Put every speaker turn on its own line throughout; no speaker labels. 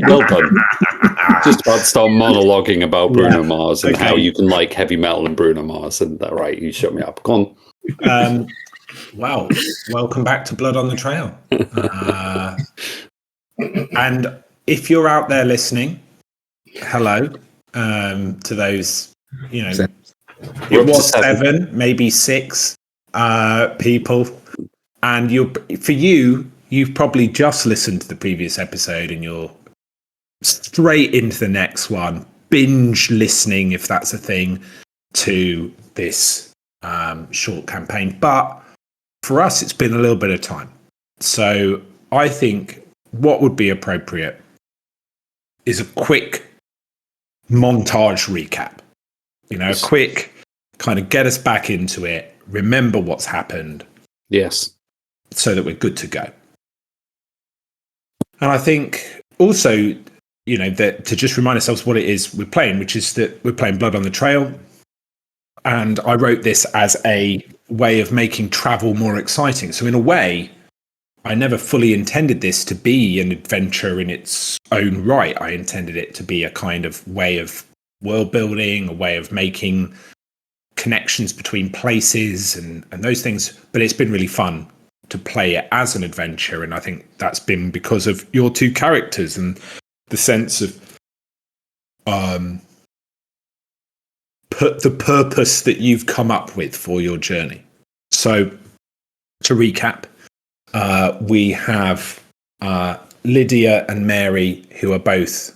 Well done. Just about to start monologuing about Bruno Mars and how you can like heavy metal and Bruno Mars. And right, you shut me up. Go on.
Well, welcome back to Blood on the Trail. And if you're out there listening, hello to those, it was 7, maybe 6 people. And you've probably just listened to the previous episode and you're straight into the next one, binge listening, if that's a thing, to this short campaign. But for us, it's been a little bit of time. So I think what would be appropriate is a quick montage recap. A quick kind of get us back into it, remember what's happened.
Yes.
So that we're good to go. And I think also, that to just remind ourselves what it is we're playing, which is that we're playing Blood on the Trail. And I wrote this as a way of making travel more exciting. So in a way, I never fully intended this to be an adventure in its own right. I intended it to be a kind of way of world building, a way of making connections between places and those things. But it's been really fun to play it as an adventure. And I think that's been because of your two characters and the sense of the purpose that you've come up with for your journey. So to recap, we have Lydia and Mary, who are both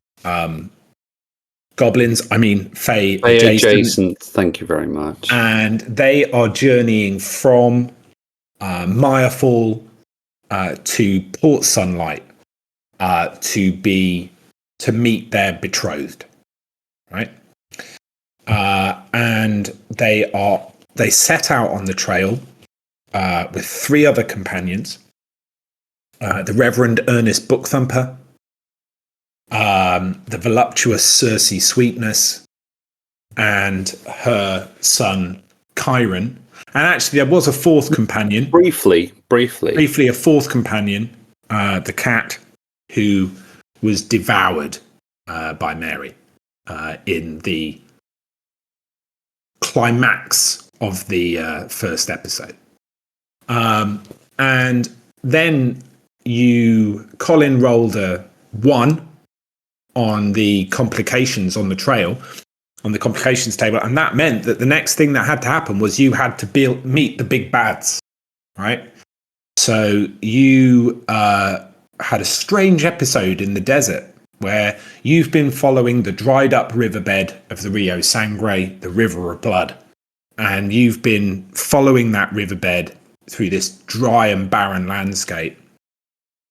goblins. Fae
adjacent. Thank you very much.
And they are journeying from Mirefall to Port Sunlight to meet their betrothed, right? And they set out on the trail with 3 other companions: the Reverend Ernest Bookthumper, the voluptuous Circe Sweetness, and her son Chiron. And actually, there was a 4th companion.
Briefly,
a 4th companion, the cat, who was devoured by Mary in the climax of the first episode. And then Colin rolled a 1 on the complications on the trail, on the complications table, and that meant that the next thing that had to happen was you had to meet the big bads, right? So you had a strange episode in the desert where you've been following the dried up riverbed of the Rio Sangre, the River of Blood, and you've been following that riverbed through this dry and barren landscape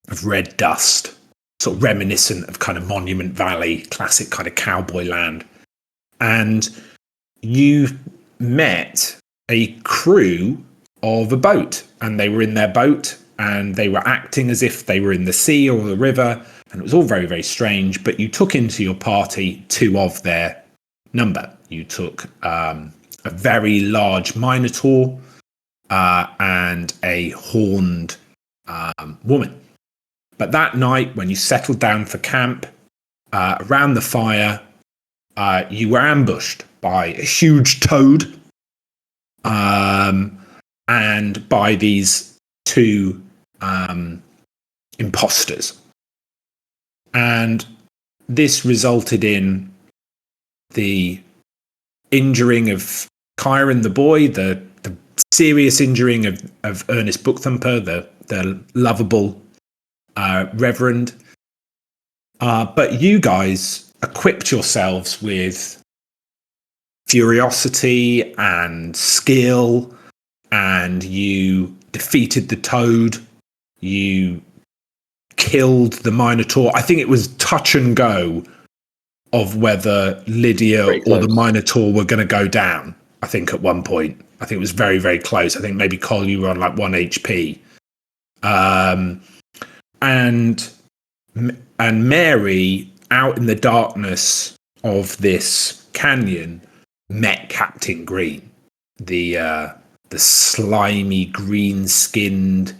of red dust, sort of reminiscent of kind of Monument Valley, classic kind of cowboy land. And you met a crew of a boat, and they were in their boat and they were acting as if they were in the sea or the river, and it was all very, very strange. But you took into your party 2 of their number. You took a very large minotaur and a horned woman. But that night, when you settled down for camp, around the fire, you were ambushed by a huge toad and by these 2 imposters. And this resulted in the injuring of Chiron the boy, the serious injuring of Ernest Bookthumper, the lovable Reverend. But you guys equipped yourselves with curiosity and skill, and you defeated the toad. You killed the Minotaur. I think it was touch and go of whether Lydia or the Minotaur were going to go down. I think at one point, I think it was very, very close. I think maybe Cole, you were on like 1 HP. And Mary, out in the darkness of this canyon, met Captain Green, the slimy, green-skinned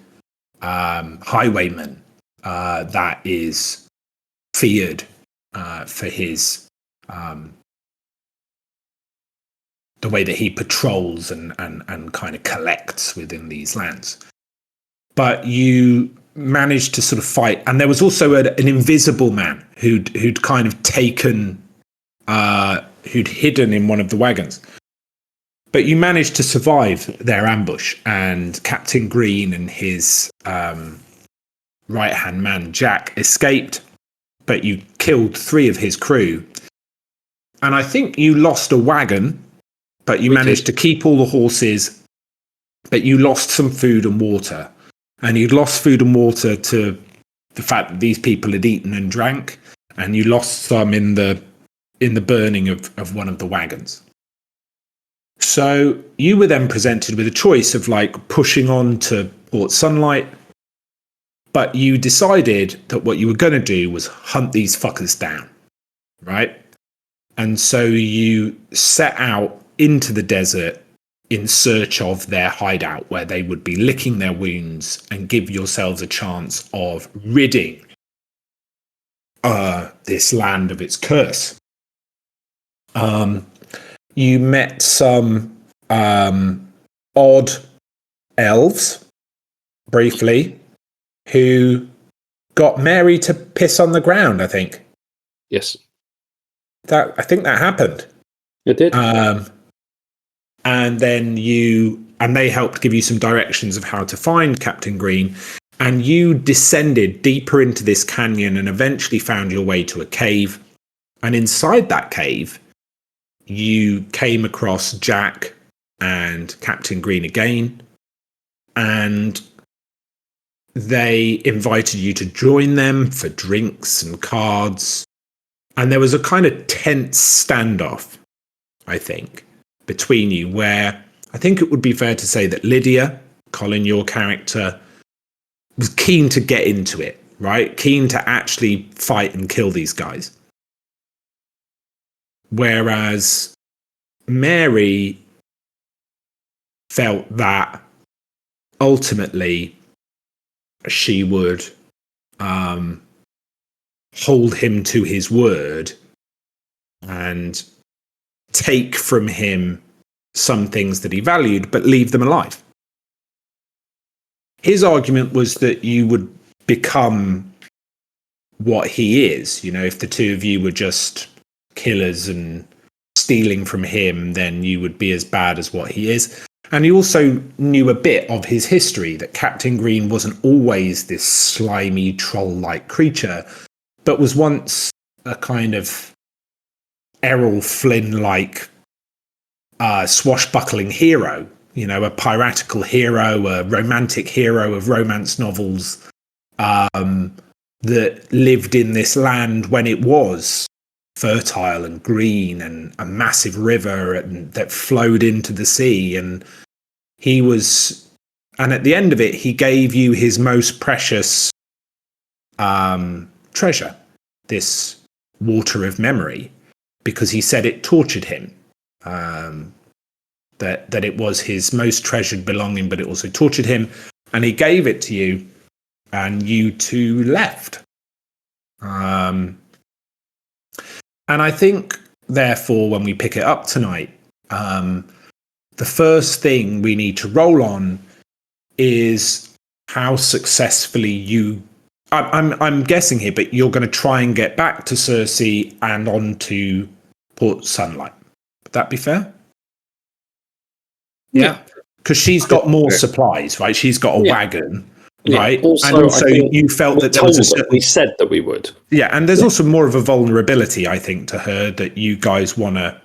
highwayman that is feared for his the way that he patrols and kind of collects within these lands. But you managed to sort of fight, and there was also an invisible man who'd kind of taken, who'd hidden in one of the wagons. But you managed to survive their ambush, and Captain Green and his right-hand man, Jack, escaped, but you killed 3 of his crew. And I think you lost a wagon, but you managed to keep all the horses, but you lost some food and water. And you lost food and water to the fact that these people had eaten and drank, and you lost some in the burning of one of the wagons. So you were then presented with a choice of like pushing on to Port Sunlight, but you decided that what you were going to do was hunt these fuckers down, right? And so you set out into the desert in search of their hideout, where they would be licking their wounds, and give yourselves a chance of ridding this land of its curse. You met some odd elves, briefly, who got Mary to piss on the ground, I think.
Yes.
I think that happened.
It did.
And then they helped give you some directions of how to find Captain Green. And you descended deeper into this canyon and eventually found your way to a cave. And inside that cave, you came across Jack and Captain Green again. And they invited you to join them for drinks and cards. And there was a kind of tense standoff, I think, between you, where I think it would be fair to say that Lydia, Colin, your character, was keen to get into it, right? Keen to actually fight and kill these guys. Whereas Mary felt that ultimately she would hold him to his word and take from him some things that he valued, but leave them alive. His argument was that you would become what he is. You know, if the two of you were just killers and stealing from him, then you would be as bad as what he is. And he also knew a bit of his history, that Captain Green wasn't always this slimy, troll-like creature, but was once a kind of Errol Flynn-like swashbuckling hero, you know, a piratical hero, a romantic hero of romance novels that lived in this land when it was fertile and green and a massive river that flowed into the sea. And and at the end of it, he gave you his most precious treasure, this water of memory, because he said it tortured him. That it was his most treasured belonging, but it also tortured him. And he gave it to you, and you two left. And I think, therefore, when we pick it up tonight, the first thing we need to roll on is how successfully you... I'm guessing here, but you're going to try and get back to Cersei and onto Port Sunlight. Would that be fair? Yeah. Because she's got more supplies, right? She's got a wagon, right?
Also,
and also you felt that there was
we said that we would.
Yeah, and there's also more of a vulnerability, I think, to her that you guys want to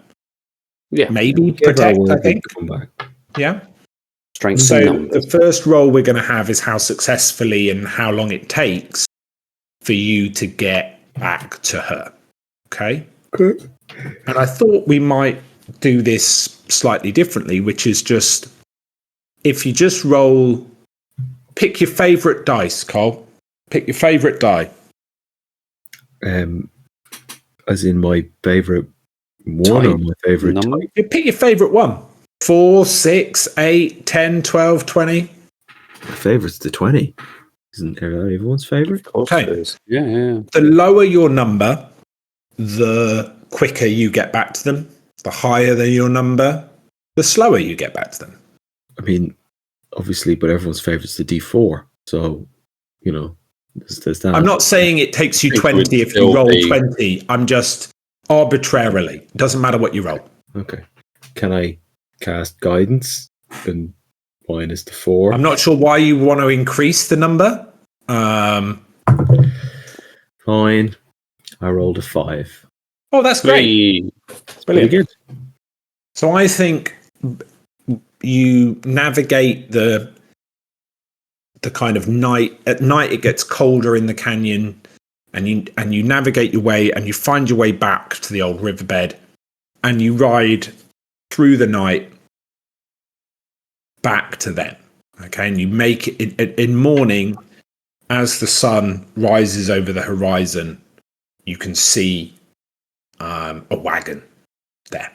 maybe protect, I think.
Come back.
Yeah.
Strength
so
in numbers.
The first role we're going to have is how successfully and how long it takes for you to get back to her. Okay?
Good.
And I thought we might do this slightly differently, which is just, if you just roll, pick your favourite dice, Cole. Pick your favourite die.
As in my favourite one or my favourite
number?
type?
You pick your favourite one. 4, 6, 8, 10, 12, 20.
My favourite's the 20. Isn't everyone's favorite?
Of course
Okay.
it is. Yeah.
The lower your number, the quicker you get back to them. The higher than your number, the slower you get back to them.
I mean, obviously, but everyone's favorite's the D4. So, there's that.
I'm not saying it takes you
I think it
20
would
if you
still
roll
be-
20. I'm just arbitrarily. Doesn't matter what you roll.
Okay. Can I cast guidance? And minus the 4.
I'm not sure why you want to increase the number.
Fine. I rolled a 5.
Oh, that's great.
Three.
Pretty good.
So I think you navigate the kind of night. At night, it gets colder in the canyon, and you navigate your way, and you find your way back to the old riverbed, and you ride through the night back to them. Okay, and you make it in morning as the sun rises over the horizon. You can see a wagon there.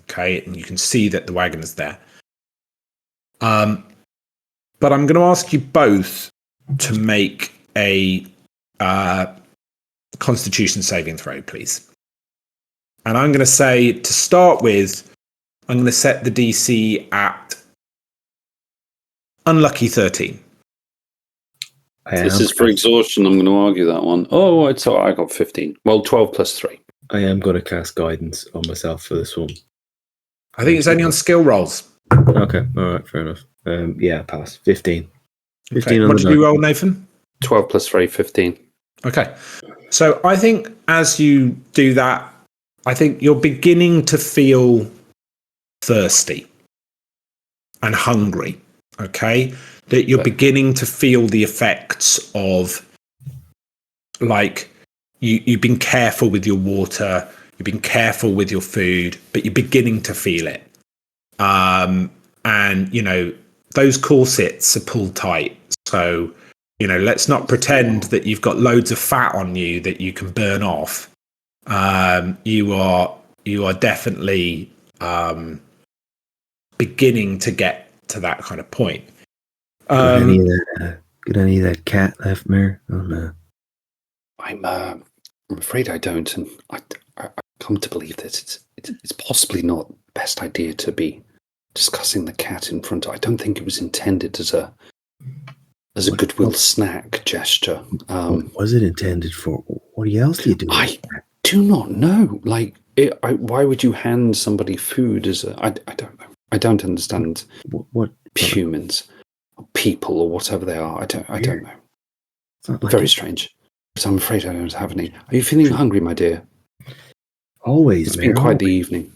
Okay, and you can see that the wagon is there. But I'm going to ask you both to make a Constitution saving throw, please. And I'm going to say, to start with, I'm going to set the DC at unlucky 13.
This is for exhaustion. I'm going to argue that one. Oh, it's all right. I got 15. Well, 12 plus 3.
I am going to cast guidance on myself for this one.
I think it's only on skill rolls.
Okay, all right, fair enough. Yeah, pass. 15. 15
Okay.
on
What
the
did you
die.
roll, Nathan?
12 plus 3, 15.
Okay. So I think as you do that, I think you're beginning to feel thirsty and hungry. Okay. That you're beginning to feel the effects of, like, you've been careful with your water, you've been careful with your food, but you're beginning to feel it. And, those corsets are pulled tight. So, let's not pretend that you've got loads of fat on you that you can burn off. You are definitely beginning to get to that kind of point.
Got any of that cat left, Mare? Oh, no.
I'm afraid I don't, and I come to believe that it's possibly not the best idea to be discussing the cat in front. I don't think it was intended as a goodwill snack gesture.
What was it intended for? What else do you do?
I do not know. Like, why would you hand somebody food as a? I don't know. I don't understand
What
humans, or people, or whatever they are. I don't know.
It's not like
Very strange. So I'm afraid I don't have any. Are you feeling hungry, my dear?
Always,
It's
Mare,
been quite the
always.
evening.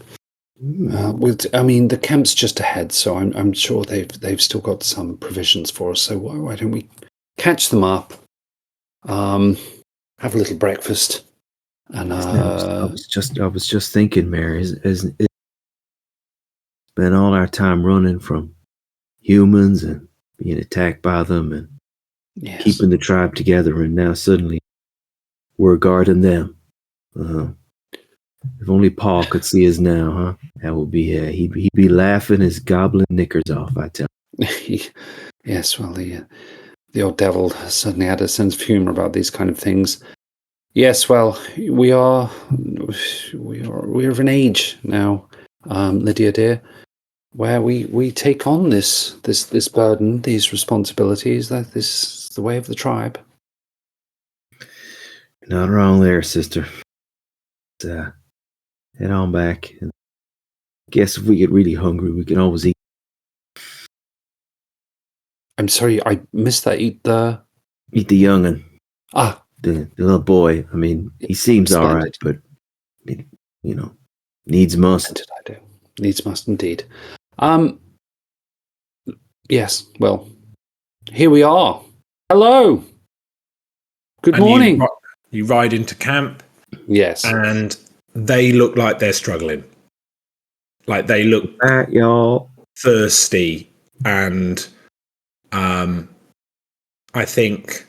I mean, the camp's just ahead, so I'm sure they've still got some provisions for us. So why don't we catch them up, have a little breakfast, and
I was just thinking, Mare, is spent all our time running from humans and being attacked by them and
yes.
keeping the tribe together, and now suddenly we're guarding them. If only Paul could see us now, huh? That would be he'd be laughing his goblin knickers off, I tell you.
Yes, well, the old devil certainly had a sense of humour about these kind of things. Yes, well, we are of an age now, Lydia dear, where we take on this burden, these responsibilities. That this is the way of the tribe.
Not wrong there, sister. Head on back. And guess if we get really hungry, we can always eat.
I'm sorry, I missed that. Eat the
young'un.
the
The little boy. I mean, he seems all right, but needs must.
did I do? Needs must indeed. Yes. Well, here we are. Hello. Good
And
morning.
You ride into camp,
Yes.
and they look like they're struggling. Like they look
Y'all.
thirsty, and I think,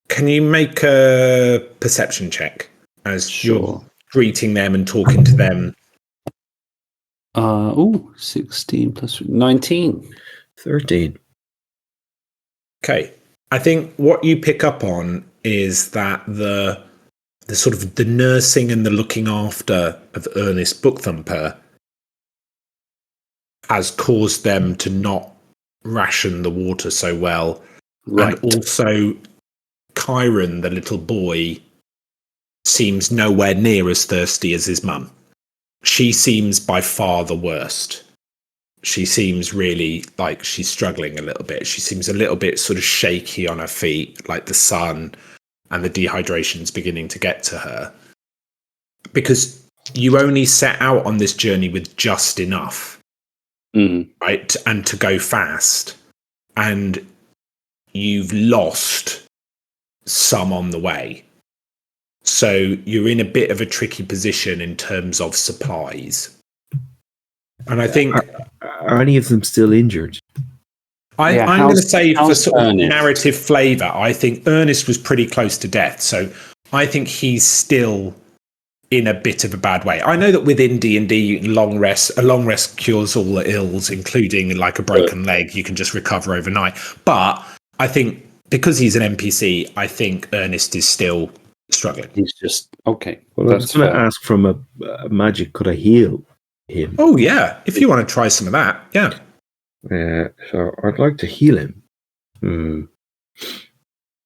can you make a perception check as you're greeting them and talking to them?
16 plus 19.
13.
Okay, I think what you pick up on is that the sort of the nursing and the looking after of Ernest Bookthumper has caused them to not ration the water so well.
Right.
And also Chiron, the little boy, seems nowhere near as thirsty as his mum. She seems by far the worst. She seems really like she's struggling a little bit. She seems a little bit sort of shaky on her feet, like the sun and the dehydration's beginning to get to her. Because you only set out on this journey with just enough, right? And to go fast. And you've lost some on the way. So you're in a bit of a tricky position in terms of supplies. And I think...
Are any of them still injured?
I'm going to say for sort of narrative flavour, I think Ernest was pretty close to death. So I think he's still in a bit of a bad way. I know that within D&D, a long rest cures all the ills, including like a broken leg. You can just recover overnight. But I think because he's an NPC, I think Ernest is still struggling.
He's just okay.
Well, I was going to ask from a magic, could I heal him?
Oh yeah, if you want to try some of that, yeah.
So I'd like to heal him.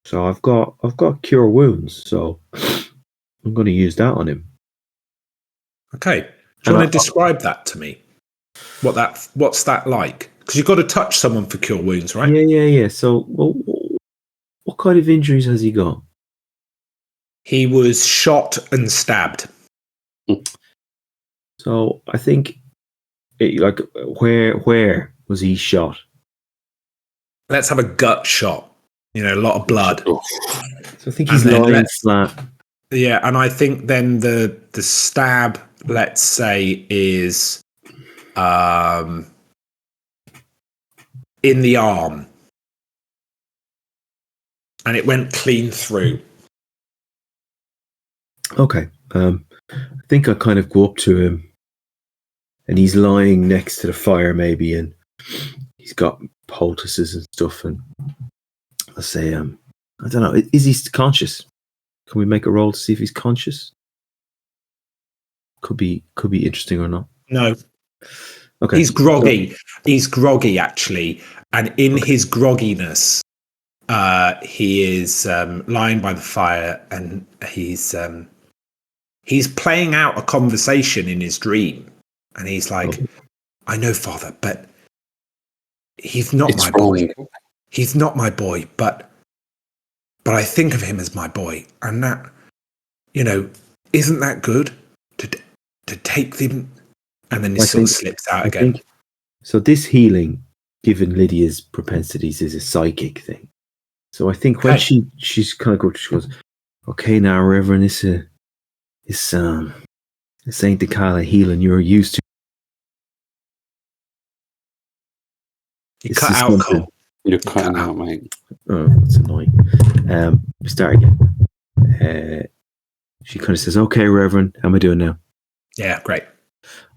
So I've got cure wounds. So I'm going to use that on him.
Okay. Do you want to describe that to me? What's that like? Because you've got to touch someone for cure wounds, right?
Yeah. So what kind of injuries has he got?
He was shot and stabbed.
So I think, where was he shot?
Let's have a gut shot. A lot of blood.
So I think he's lying flat.
Yeah, and I think then the stab, let's say, is in the arm. And it went clean through.
Okay. I think I kind of go up to him and he's lying next to the fire maybe, and he's got poultices and stuff, and I say, I don't know, is he conscious? Can we make a roll to see if he's conscious? Could be interesting or not.
No.
Okay.
He's groggy. He's groggy, actually. And in his grogginess, he is lying by the fire, and he's playing out a conversation in his dream. And he's like, I know, Father, but he's not my boy. He's not my boy, but I think of him as my boy. And that, isn't that good to take them? And then he sort of slips out again.
So this healing, given Lydia's propensities, is a psychic thing. So I think when she's kind of good, she goes, okay, now, Reverend, this ain't the kind of healing you're used to.
You cut out, Cole.
You're cutting out, mate.
Oh, that's annoying. Start again. She kind of says, okay, Reverend, how am I doing now?
Yeah, great.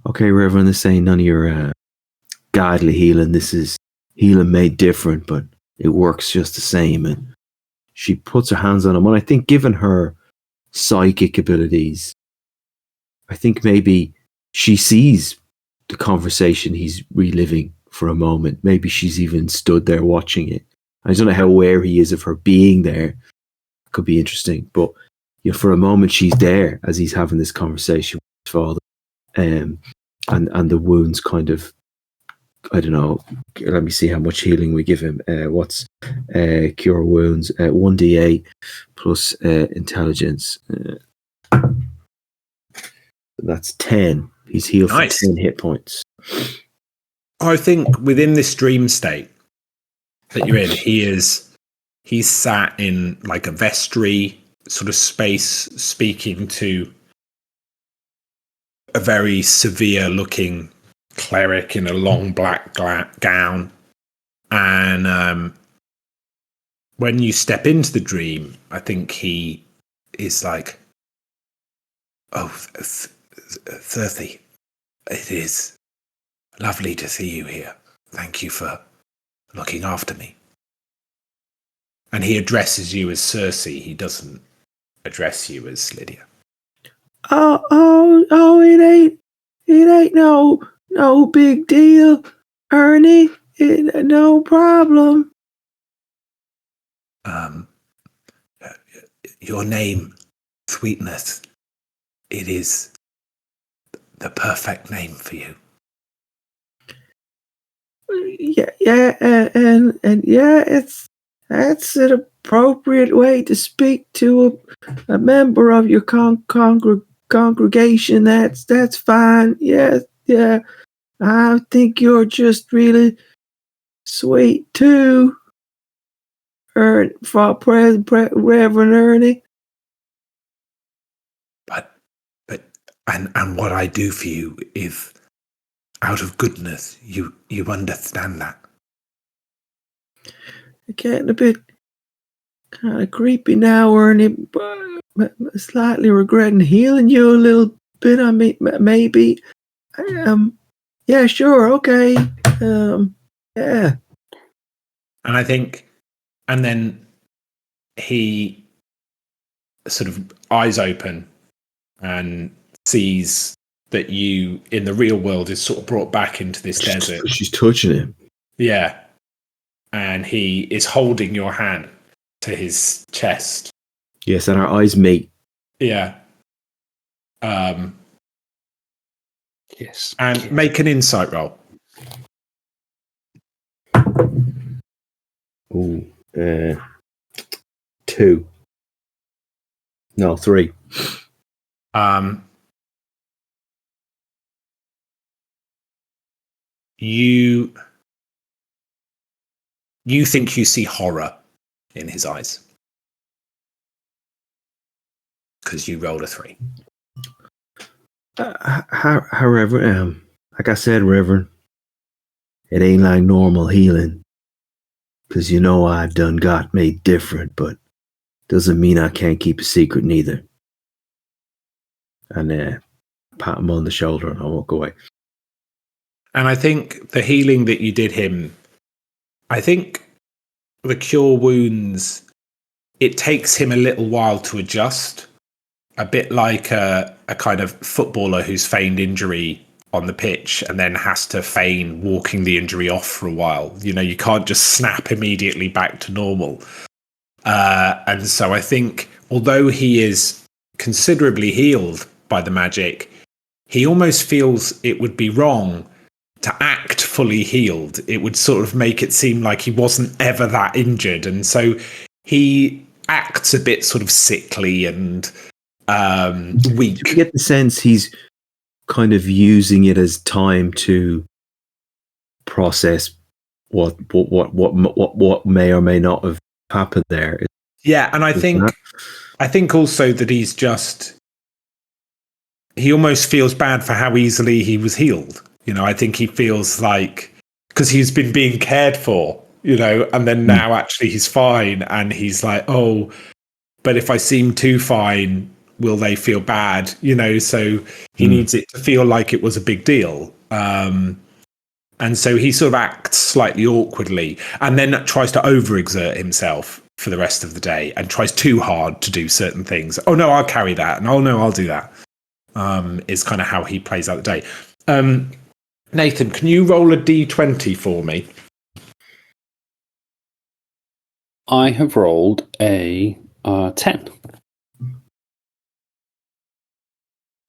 Okay, Reverend, this ain't none of your godly healing. This is healing made different, but it works just the same. And she puts her hands on him. And I think given her psychic abilities, I think maybe she sees the conversation he's reliving for a moment. Maybe she's even stood there watching it. I don't know how aware he is of her being there. Could be interesting. But for a moment, she's there as he's having this conversation with his father. And the wounds kind of, I don't know, let me see how much healing we give him. What's cure wounds? 1d8 plus intelligence. That's 10. He's healed for 10 hit points.
I think within this dream state that you're in, he's sat in like a vestry sort of space, speaking to a very severe looking cleric in a long black gown. And when you step into the dream, I think he is like, oh, Thirthy, it is lovely to see you here. Thank you for looking after me. And he addresses you as Cersei. He doesn't address you as Lydia.
Oh! It ain't no big deal, Ernie. No problem.
Your name, Sweetness, it is the perfect name for you.
Yeah, and yeah, that's an appropriate way to speak to a member of your congregation. That's fine. Yeah. I think you're just really sweet too, for Reverend Ernie.
But and what I do for you is out of goodness. You understand that.
Getting a bit kind of creepy now, Ernie. But slightly regretting healing you a little bit. I mean, maybe. Yeah, sure, okay. Yeah.
And then he sort of eyes open and sees that you in the real world is sort of brought back into this desert.
She's touching him.
Yeah. And he is holding your hand to his chest.
Yes, and our eyes meet.
Yeah.
Yes.
And make an insight roll.
Ooh, 2. No, 3.
You think you see horror in his eyes because you rolled a 3.
However, like I said, Reverend, it ain't like normal healing. Because I done got made different, but doesn't mean I can't keep a secret neither. And pat him on the shoulder and I walk away.
And I think the healing that you did him, I think the cure wounds, it takes him a little while to adjust. A bit like a kind of footballer who's feigned injury on the pitch and then has to feign walking the injury off for a while. You can't just snap immediately back to normal. And so I think, although he is considerably healed by the magic, he almost feels it would be wrong to act fully healed. It would sort of make it seem like he wasn't ever that injured. And so he acts a bit sort of sickly and weak.
Do you get the sense he's kind of using it as time to process what may or may not have happened there?
Yeah, and I think also that he almost feels bad for how easily he was healed. I think he feels like, because he's been being cared for, and then now actually he's fine, and he's like, oh, but if I seem too fine, will they feel bad? So he needs it to feel like it was a big deal. And so he sort of acts slightly awkwardly and then tries to overexert himself for the rest of the day and tries too hard to do certain things. Oh no, I'll carry that. And oh no, I'll do that. Is kind of how he plays out the day. Nathan, can you roll a d20 for me?
I have rolled a 10.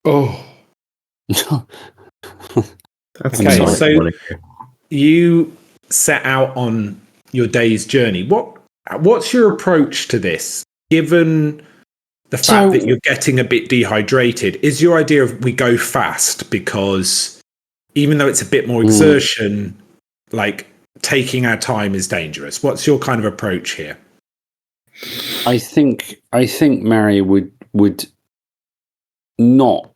Oh.
That's
okay,
nice.
so you set out on your day's journey. What's your approach to this, given the fact that you're getting a bit dehydrated? Is your idea of we go fast because even though it's a bit more exertion, like taking our time is dangerous? What's your kind of approach here?
I think Mary would not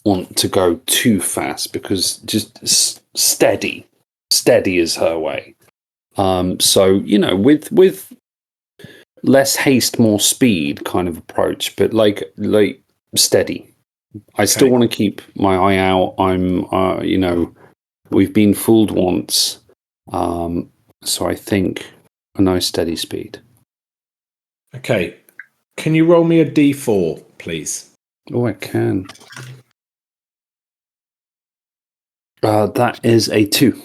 want to go too fast because just steady is her way. So with less haste, more speed kind of approach, but like steady. I still want to keep my eye out. I'm we've been fooled once, so I think a nice steady speed.
Okay. Can you roll me a d4, please?
Oh, I can. That is a 2.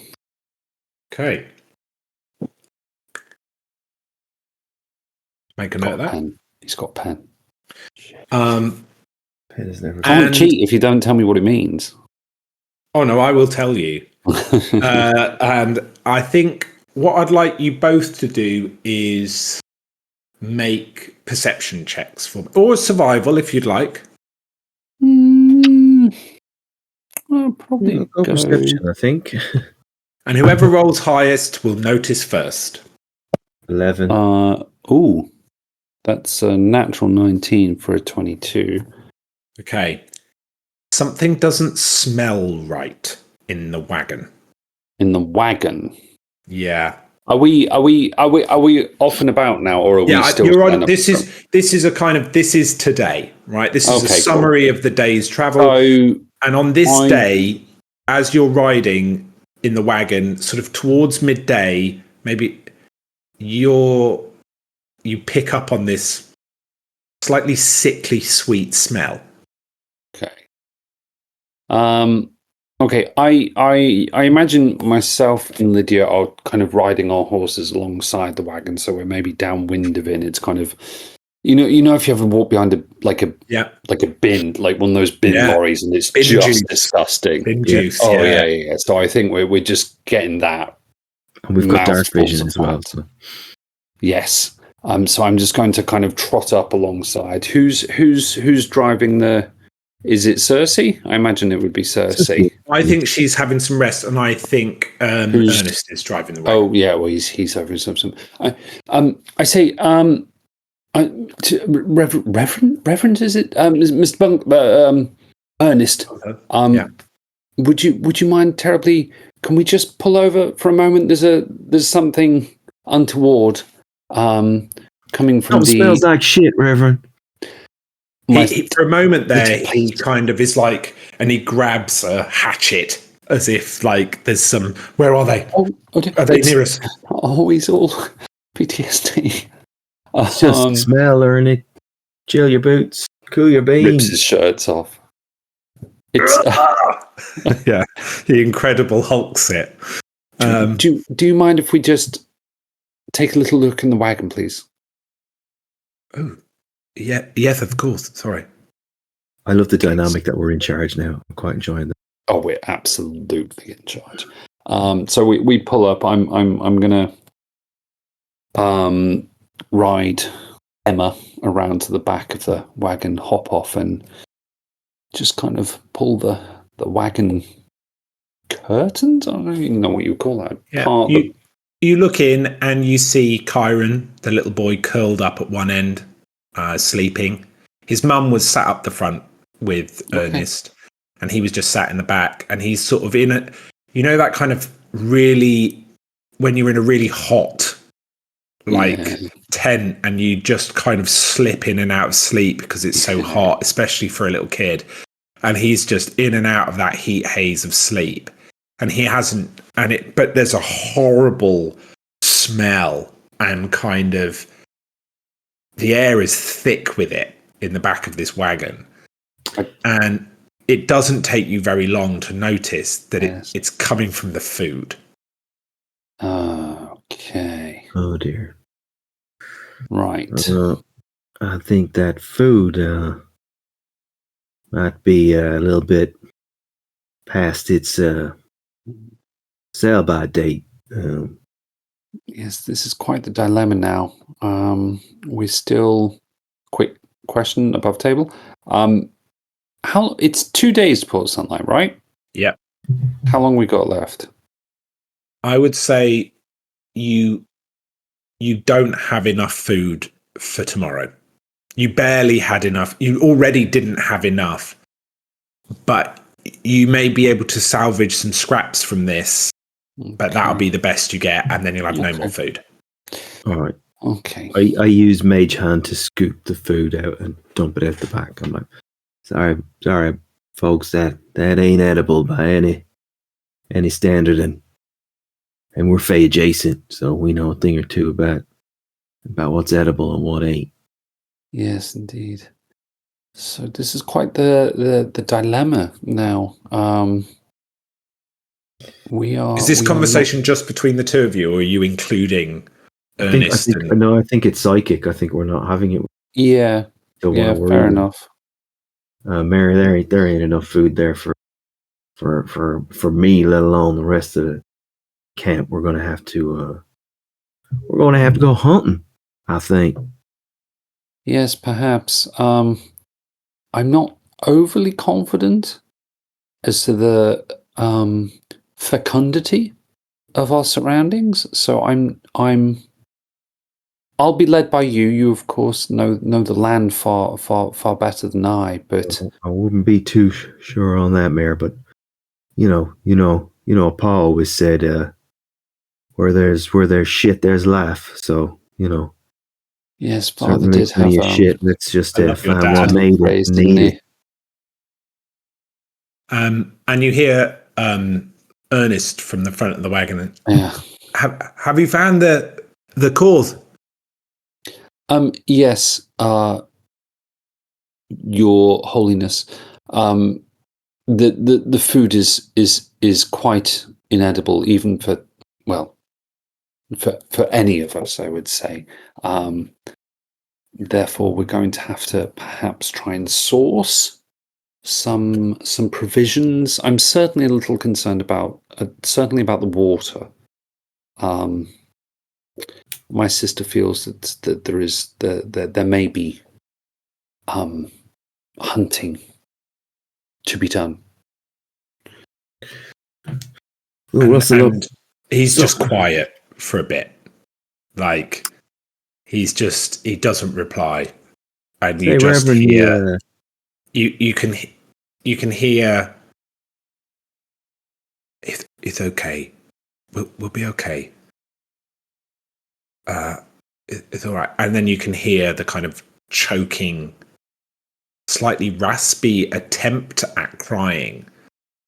Okay. Make a note
Got
of
a
that.
pen. He's got a pen.
Pen is never
Can't
And-
cheat if you don't tell me what it means.
Oh, no, I will tell you. And I think what I'd like you both to do is make perception checks for me. Or survival, if you'd like.
I'll probably
go
go.
perception, I think.
And whoever rolls highest will notice first.
11.
Ooh, that's a natural 19 for a 22.
Okay. Something doesn't smell right in the wagon.
In the wagon.
Yeah.
Are we off and about now, or are we still?
You're
standing
on.
up
This
front?
is is today, right? This is
Okay,
a summary of the day's travel.
So
And on this day, as you're riding in the wagon, sort of towards midday, maybe you pick up on this slightly sickly sweet smell.
okay. Okay. I imagine myself and Lydia are kind of riding our horses alongside the wagon, so we're maybe downwind of it. And it's kind of, you know, if you ever walk behind a bin, like one of those bin lorries, and it's
Bin
just
juice.
disgusting.
Bin juice.
Oh yeah. So I think we're just getting that.
And we've got dark
mouthfuls
vision
of
as well.
that.
So.
Yes. So I'm just going to kind of trot up alongside. Who's driving the? Is it Cersei? I imagine it would be Cersei.
I think she's having some rest, and I think Ernest is driving the wagon.
Oh yeah, well he's having some. I say Reverend, is it Mr. Bunk? Ernest. Would you mind terribly? Can we just pull over for a moment? There's something untoward coming from
Something smells like shit, Reverend.
For a moment there, he kind of is like, and he grabs a hatchet as if like there's some. Where are they? Are they near us?
Oh, he's all PTSD.
It's just smell, Ernie. Chill your boots. Cool your beans.
Rips his shirts off. It's
yeah, the Incredible Hulks it.
Do you mind if we just take a little look in the wagon, please?
Oh, yeah, yes, of course. Sorry.
I love the dynamic that we're in charge now. I'm quite enjoying that.
Oh, we're absolutely in charge. So we pull up. I'm gonna ride Emma around to the back of the wagon, hop off, and just kind of pull the wagon curtains. I don't even know what you would call that.
Yeah. You look in and you see Kyron, the little boy, curled up at one end, sleeping. His mum was sat up the front with Ernest, and he was just sat in the back. And he's sort of in a, you know, that kind of really, when you're in a really hot, tent, and you just kind of slip in and out of sleep because it's so hot, especially for a little kid. And he's just in and out of that heat haze of sleep. And he hasn't, but there's a horrible smell, and kind of the air is thick with it in the back of this wagon. And it doesn't take you very long to notice that it's coming from the food.
Okay.
Oh dear.
Right.
I think that food might be a little bit past its sell-by date.
Yes, this is quite the dilemma now. We're still, quick question above table. How it's 2 days to put sunlight, right?
Yeah.
How long we got left?
I would say you don't have enough food for tomorrow. You barely had enough. You already didn't have enough, but you may be able to salvage some scraps from this, but that'll be the best you get, and then you'll have no more food.
All right.
Okay.
I use Mage Hand to scoop the food out and dump it out the back. I'm like, sorry, folks, that ain't edible by any standard, and we're Fey adjacent, so we know a thing or two about what's edible and what ain't.
Yes, indeed. So this is quite the dilemma now. We
Is
are
this
we are not.
conversation just between the two of you, or are you including
I
Ernest?
think no, I think it's psychic. I think we're not having it.
Yeah,
Don't
yeah,
want to worry
fair
you.
enough.
Mary, there ain't enough food there for me, let alone the rest of the camp. We're gonna have to go hunting, I think.
Yes, perhaps. I'm not overly confident as to the fecundity of our surroundings. So I'll be led by you. You, of course, know the land far better than I. But
I wouldn't be too sure on that, Mayor, but Paul always said, where there's shit, there's life. So,
yes, Father
certainly
did
plenty
have
of shit. Let's just
I love your
find what
dad.
made it
phrase,
and
didn't
eat it.
he?
And you hear Ernest from the front of the wagon.
Yeah.
Have you found the cause?
Yes, Your Holiness. The food is quite inedible, even for any of us, I would say. Therefore, we're going to have to perhaps try and source some provisions. I'm certainly a little concerned about certainly about the water. My sister feels that there may be hunting to be done.
Ooh,
And he's just quiet for a bit. Like he doesn't reply, and you
Say,
just
Reverend,
hear you can hear it's okay. We'll be okay. It's all right. And then you can hear the kind of choking, slightly raspy attempt at crying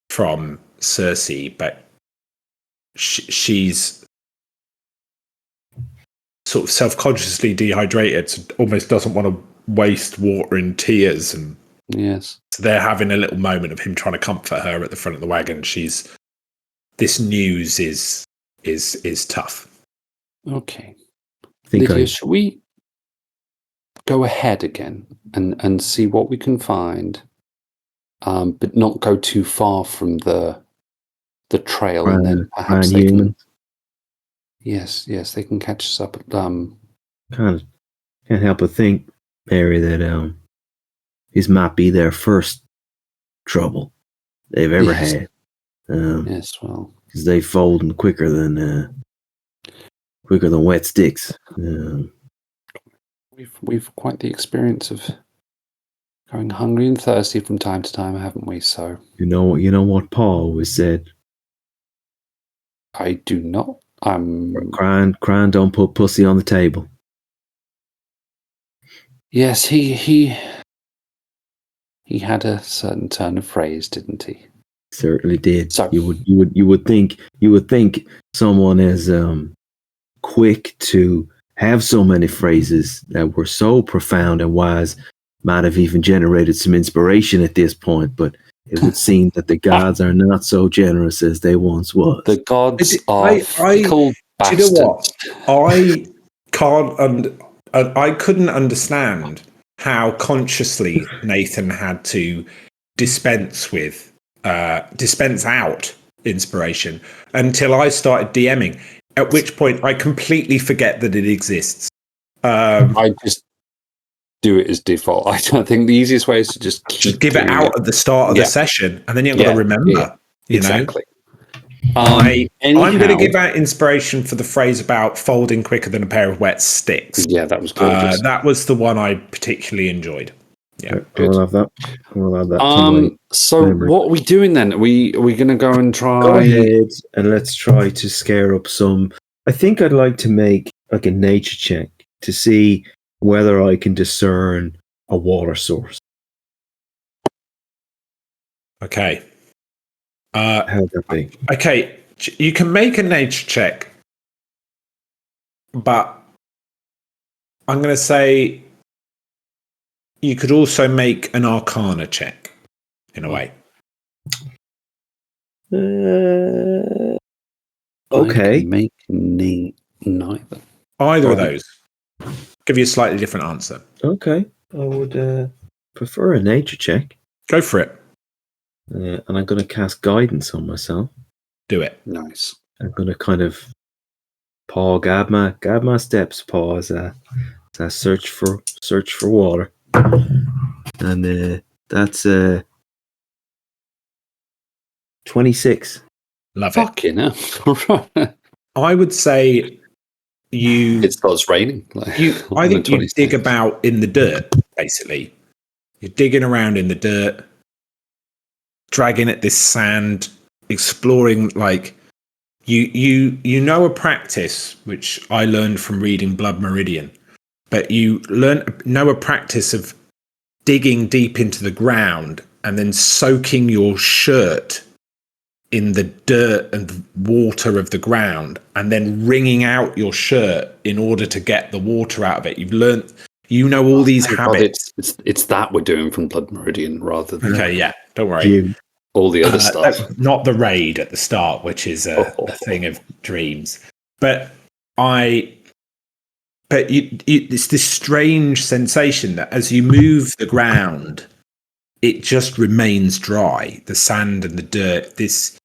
from Cersei, but she's sort of self-consciously dehydrated, so almost doesn't want to waste water in tears, and
Yes.
so they're having a little moment of him trying to comfort her at the front of the wagon. This news is tough.
Okay. Lydia, should we go ahead again and see what we can find, but not go too far from the trail, and then perhaps they can. Yes, they can catch us up at
kind of can't help but think, Mary, that this might be their first trouble they've ever had.
Yes, well,
because they fold quicker than wet sticks.
we've quite the experience of going hungry and thirsty from time to time, haven't we? So
you know what Paul always said.
I do not.
Crying don't put pussy on the table.
Yes, he had a certain turn of phrase, didn't he?
Certainly did.
So
You would think someone as quick to have so many phrases that were so profound and wise might have even generated some inspiration at this point, but it would seem that the gods are not so generous as they once was.
The gods are fickle bastards.
Do you know what? I couldn't understand how consciously Nathan had to dispense out inspiration until I started DMing, at which point I completely forget that it exists.
I just do it as default. I don't think the easiest way is to just
give it out at the start of the session, and then you've got to remember.
Exactly.
I'm going to give out inspiration for the phrase about folding quicker than a pair of wet sticks.
Yeah, that was gorgeous.
That was the one I particularly enjoyed. Yeah,
We'll have that.
So what are we doing then? Are we going to go and try?
Go ahead and let's try to scare up some. I think I'd like to make like a nature check to see whether I can discern a water source.
Okay.
How'd that be?
Okay, you can make a nature check, but I'm going to say you could also make an Arcana check, in a way.
Okay.
I can make neither.
Either of
Right.
those. Give you a slightly different answer.
Okay. I would prefer a nature check.
Go for it.
And I'm going to cast guidance on myself.
Do it.
Nice.
I'm going to kind of guide my steps, as I search for water. And that's 26.
Love it.
Fucking hell.
I would say
It starts raining.
I think you dig about in the dirt, basically. You're digging around in the dirt, dragging at this sand, exploring. Like you know a practice which I learned from reading Blood Meridian, but you know a practice of digging deep into the ground and then soaking your shirt in the dirt and water of the ground and then wringing out your shirt in order to get the water out of it. You've learned, all these habits.
It's that we're doing from Blood Meridian rather than
Okay, yeah, don't worry.
all the other stuff.
Not the raid at the start, which is a thing of dreams. But it's this strange sensation that as you move the ground, it just remains dry. The sand and the dirt, this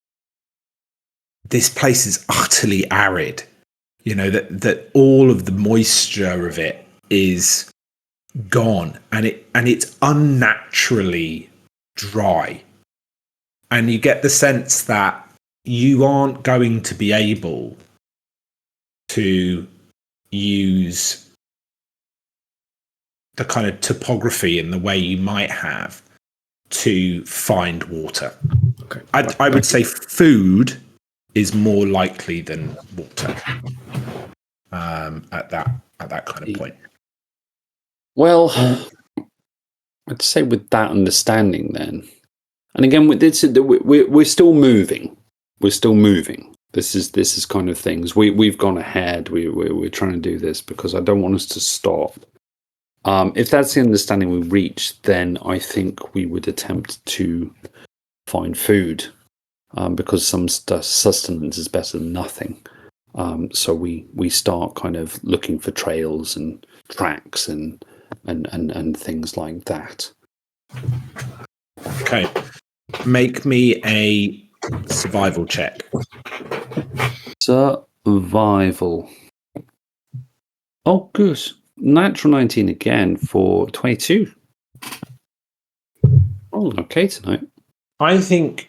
place is utterly arid. That all of the moisture of it is gone, and it's unnaturally dry. And you get the sense that you aren't going to be able to use the kind of topography in the way you might have to find water.
Okay.
I would say food is more likely than water at that kind of point.
Well, I'd say with that understanding then, and again, we're still moving. We're still moving. This is kind of things. We've gone ahead. We're trying to do this because I don't want us to stop. If that's the understanding we reach, then I think we would attempt to find food, because some sustenance is better than nothing. So we start kind of looking for trails and tracks and things like that.
Okay, make me a survival check.
Survival. Oh, good. Natural 19 again for 22. Oh, okay tonight.
I think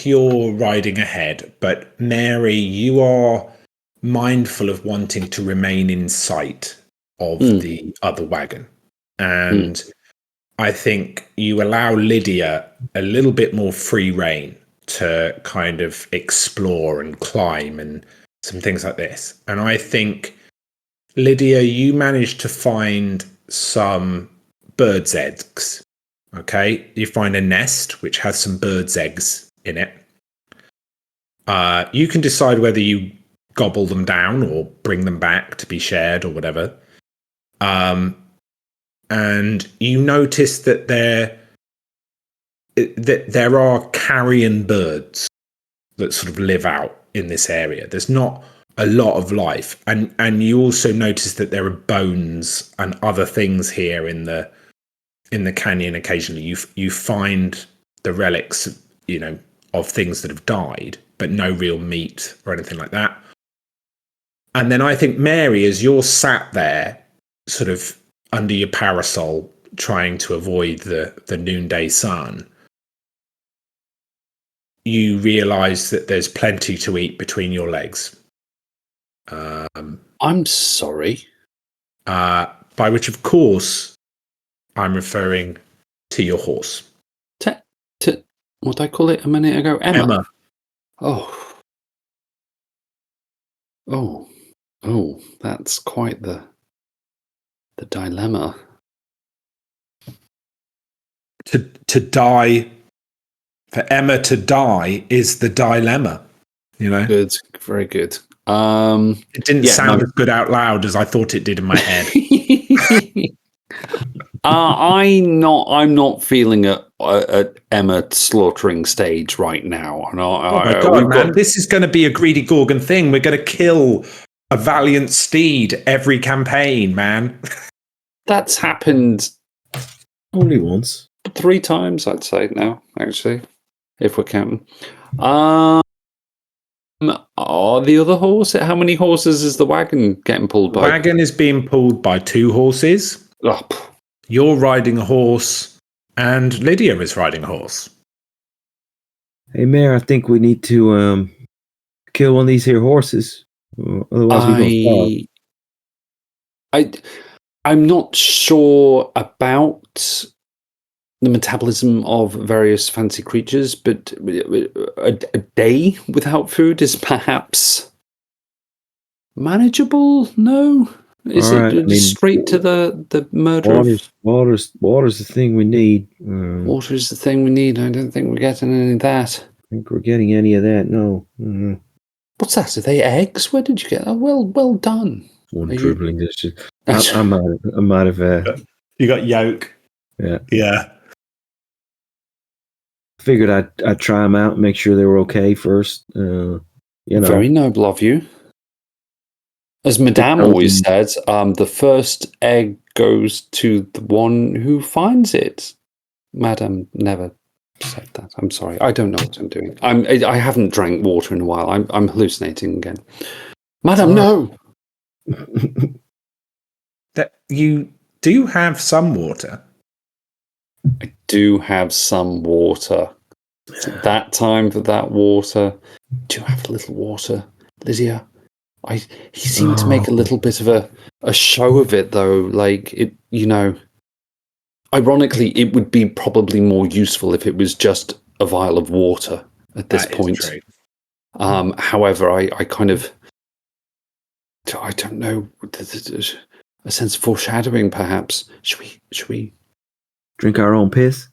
you're riding ahead, but Mary, you are mindful of wanting to remain in sight of the other wagon. And I think you allow Lydia a little bit more free rein to kind of explore and climb and some things like this. And I think, Lydia, you managed to find some bird's eggs. Okay, you find a nest which has some bird's eggs in it. You can decide whether you gobble them down or bring them back to be shared or whatever. And you notice that there are carrion birds that sort of live out in this area. There's not a lot of life, and you also notice that there are bones and other things here in the canyon. Occasionally, you find the relics, of things that have died, but no real meat or anything like that. And then I think, Mary, as you're sat there, sort of under your parasol, trying to avoid the noonday sun, you realise that there's plenty to eat between your legs.
I'm sorry.
By which, of course, I'm referring to your horse.
To what did I call it a minute ago? Emma. Oh, that's quite the dilemma.
To die, for Emma to die is the dilemma.
Good, very good.
It didn't sound as good out loud as I thought it did in my head.
I'm not feeling at Emma slaughtering stage right now. And
Oh my god, man! This is going to be a greedy Gorgon thing. We're going to kill a valiant steed every campaign, man.
That's happened
Only once.
3 times, I'd say now. Actually, if we're counting. Are the other horse? How many horses is the wagon getting pulled by?
Wagon is being pulled by 2 horses.
Oh,
You're riding a horse, and Lydia is riding a horse.
Hey, Mayor, I think we need to kill one of these here horses. Otherwise, we go starve.
I'm not sure about the metabolism of various fancy creatures, but a day without food is perhaps manageable. No, is
All right,
it straight to the murder?
Water's the thing we need.
Water is the thing we need. I don't think we're getting any of that.
I think we're getting any of that. No.
What's that? Are they eggs? Where did you get that? Well done.
One dribbling. I'm out of.
You got yolk. Yeah.
Figured I'd try them out, make sure they were okay first.
Very noble of you. As Madame always says, the first egg goes to the one who finds it. Madame never said that. I'm sorry. I don't know what I'm doing. I haven't drank water in a while. I'm hallucinating again. Madame, no.
That you do have some water.
I do have some water. Is it that time for that water? Do you have a little water, Lydia? He seemed to make a little bit of a show of it, though. Like it, ironically, it would be probably more useful if it was just a vial of water at this point. However, I kind of, I don't know, a sense of foreshadowing, perhaps. Should we
drink our own piss?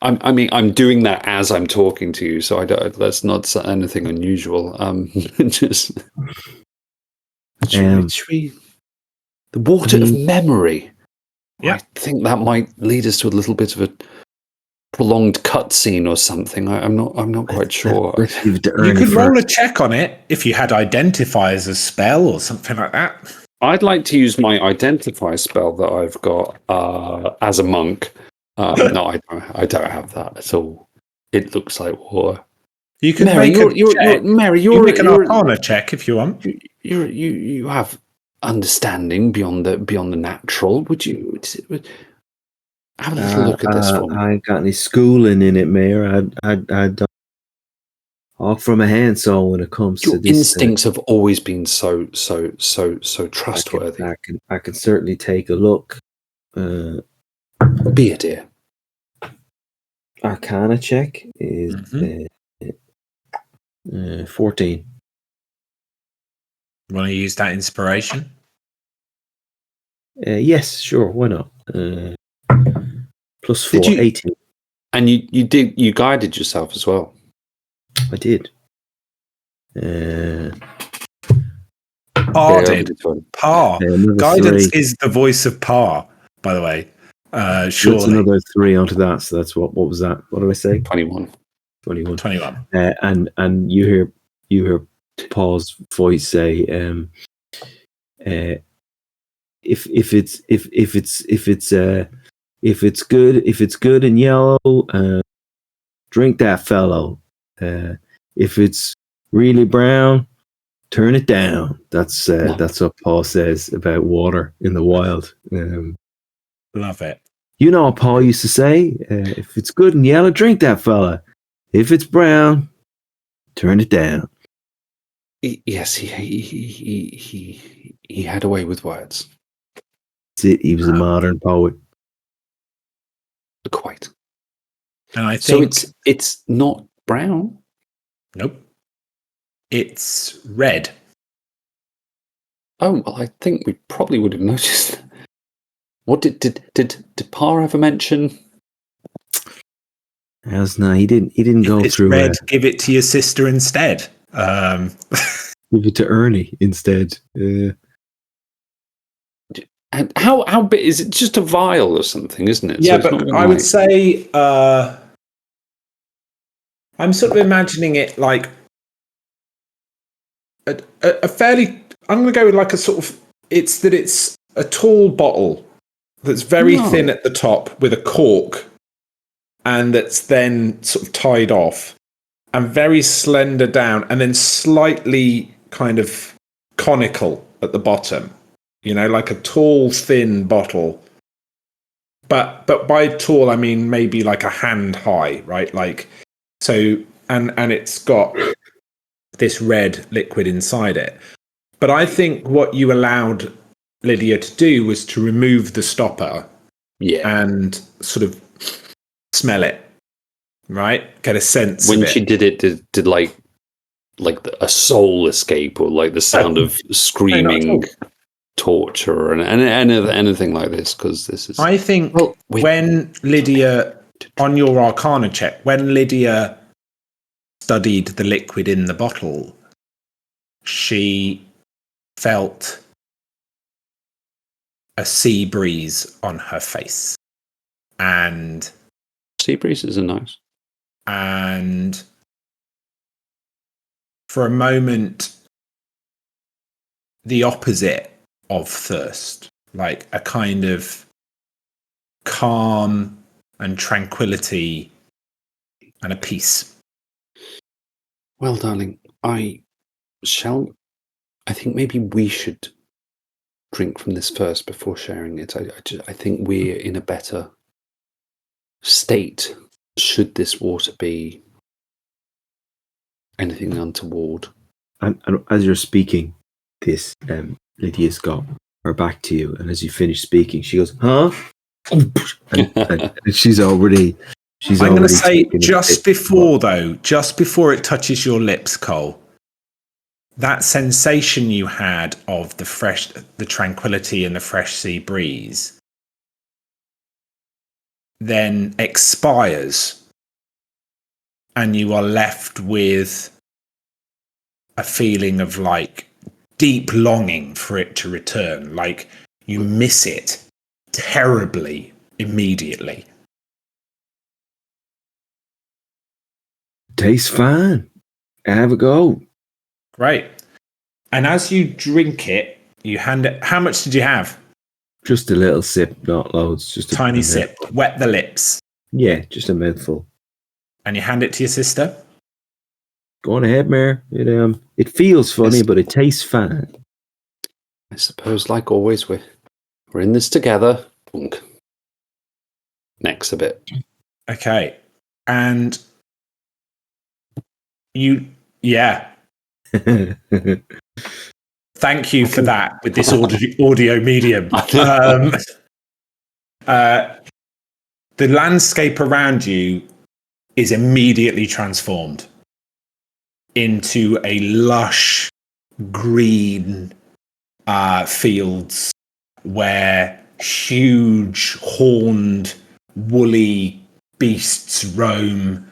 I'm doing that as I'm talking to you, so that's not anything unusual. Should we? The water of memory.
Yeah.
I think that might lead us to a little bit of a prolonged cutscene or something. I'm not quite sure.
You could roll a check on it if you had identify as a spell or something like that.
I'd like to use my identify spell that I've got as a monk. No, I don't have that at all. It looks like war.
You can
Mary,
you make an Arcana check if you want.
You have understanding beyond the natural. Would you have a little look at this one?
I ain't got any schooling in it, Mayor. I don't walk from a handsaw when it comes to this.
Instincts have always been so trustworthy.
I can certainly take a look.
Be it, dear.
Arcana check is 14.
Want to use that inspiration?
Yes, sure. Why not? Plus 4, 18.
And you guided yourself as well.
I did.
Par did. Par. Guidance 3. Is the voice of Par, by the way. Surely.
That's another 3 onto that, so that's what was that? What did I say?
21.
And you hear Paul's voice say, if it's good and yellow, drink that fellow. If it's really brown, turn it down. That's what Paul says about water in the wild.
Love it.
You know what Paul used to say? If it's good and yellow, drink that fella. If it's brown, turn it down.
Yes, he had a way with words.
He was a modern poet.
Quite.
And I think
so. It's not brown.
Nope. It's red.
Oh well, I think we probably would have noticed. What did Par ever mention?
No, he didn't go
it's
through.
Red, give it to your sister instead.
Give it to Ernie instead.
And how big is it? Just a vial or something, isn't it?
Yeah,
it's not
but
even
I would
like-
say I'm sort of imagining it like a fairly. I'm going to go with like a sort of. It's a tall bottle that's very thin at the top with a cork, and that's then sort of tied off, and very slender down, and then slightly kind of conical at the bottom. You know, like a tall, thin bottle. But by tall, I mean maybe like a hand high, right? Like so, and it's got this red liquid inside it. But I think what you allowed Lydia to do was to remove the stopper, and sort of smell it, right? Get a sense
when
of it.
she did it, did like a soul escape, or like the sound of screaming torture, and anything like this? Because this is.
I think when Lydia, on your Arcana check, when Lydia studied the liquid in the bottle, she felt a sea breeze on her face. And
sea breezes are nice.
And for a moment, the opposite of thirst, like a kind of calm and tranquility and a peace.
Well, darling, I think maybe we should drink from this first before sharing it. I think we're in a better state should this water be anything untoward.
And as you're speaking this, Lydia's got her back to you, and as you finish speaking, she goes, "Huh?" and she's already.
I'm going to say just before it touches your lips, Cole, that sensation you had of the tranquility and the fresh sea breeze then expires, and you are left with a feeling of like deep longing for it to return. Like you miss it terribly immediately.
Tastes fine. Have a go.
Great. And as you drink it, you hand it. How much did you have?
Just a little sip, not loads. Just a
tiny sip. Wet the lips.
Yeah, just a mouthful.
And you hand it to your sister?
Go on ahead, Mare. It feels funny, but it tastes fine.
I suppose, like always, we're in this together. Bunk. Next a bit.
Okay. And yeah. Thank you for that with this audio medium. The landscape around you is immediately transformed into a lush green fields where huge horned woolly beasts roam,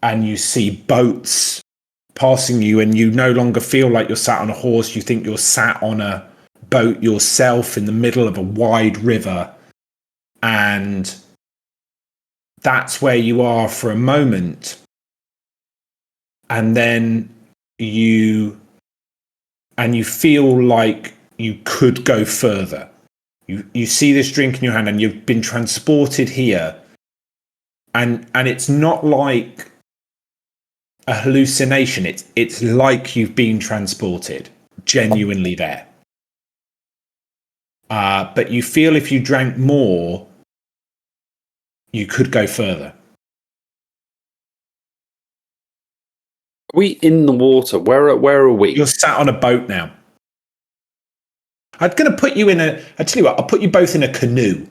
and you see boats passing you, and you no longer feel like you're sat on a horse. You think you're sat on a boat yourself in the middle of a wide river, and that's where you are for a moment. And then you feel like you could go further. You see this drink in your hand, and you've been transported here, and it's not like a hallucination. It's like you've been transported, genuinely there. But you feel if you drank more, you could go further.
Are we in the water? Where are we?
You're sat on a boat now. I'm going to put you in I tell you what, I'll put you both in a canoe.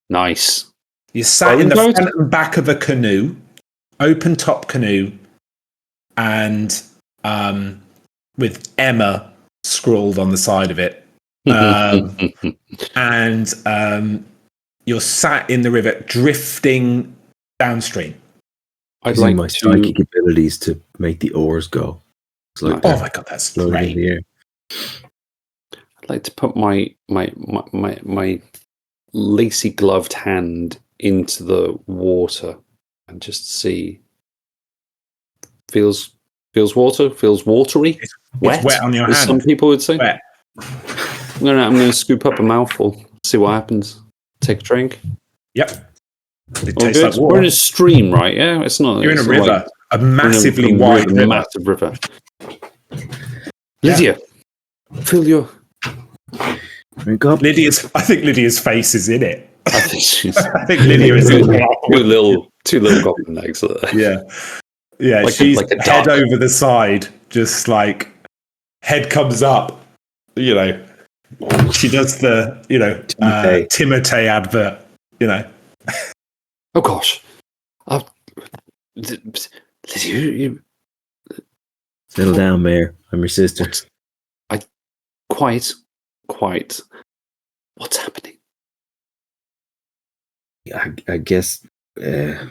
Nice.
You're sat in the front and back of a canoe, open top canoe, and with Emma scrawled on the side of it. And you're sat in the river, drifting downstream.
I'd like my psychic abilities to make the oars go. It's like
oh my god, that's great!
In the air.
like to put my lacy gloved hand into the water and just see. Feels water. Feels watery.
It's
wet.
wet on your
as
hand.
some people would say.
Wet.
I'm gonna scoop up a mouthful. See what happens. Take a drink.
Yep. It
All
tastes
good.
like water.
We're in a stream, right? Yeah, it's not.
You're in a
it's
river,
like-
a massively
we're in a
wide river.
massive river. Lydia, fill your.
Drink up.
I think Lydia's face is in it.
I think she's
I think Lydia is in it.
two little goblin legs.
Yeah. Yeah,
Like
she's
a
head
duck.
over the side, just like head comes up, you know. She does the, Timotei advert, you know.
Oh gosh. Lydia, you
Settle down, Mayor. I'm your sister.
quite. What's happening?
I guess this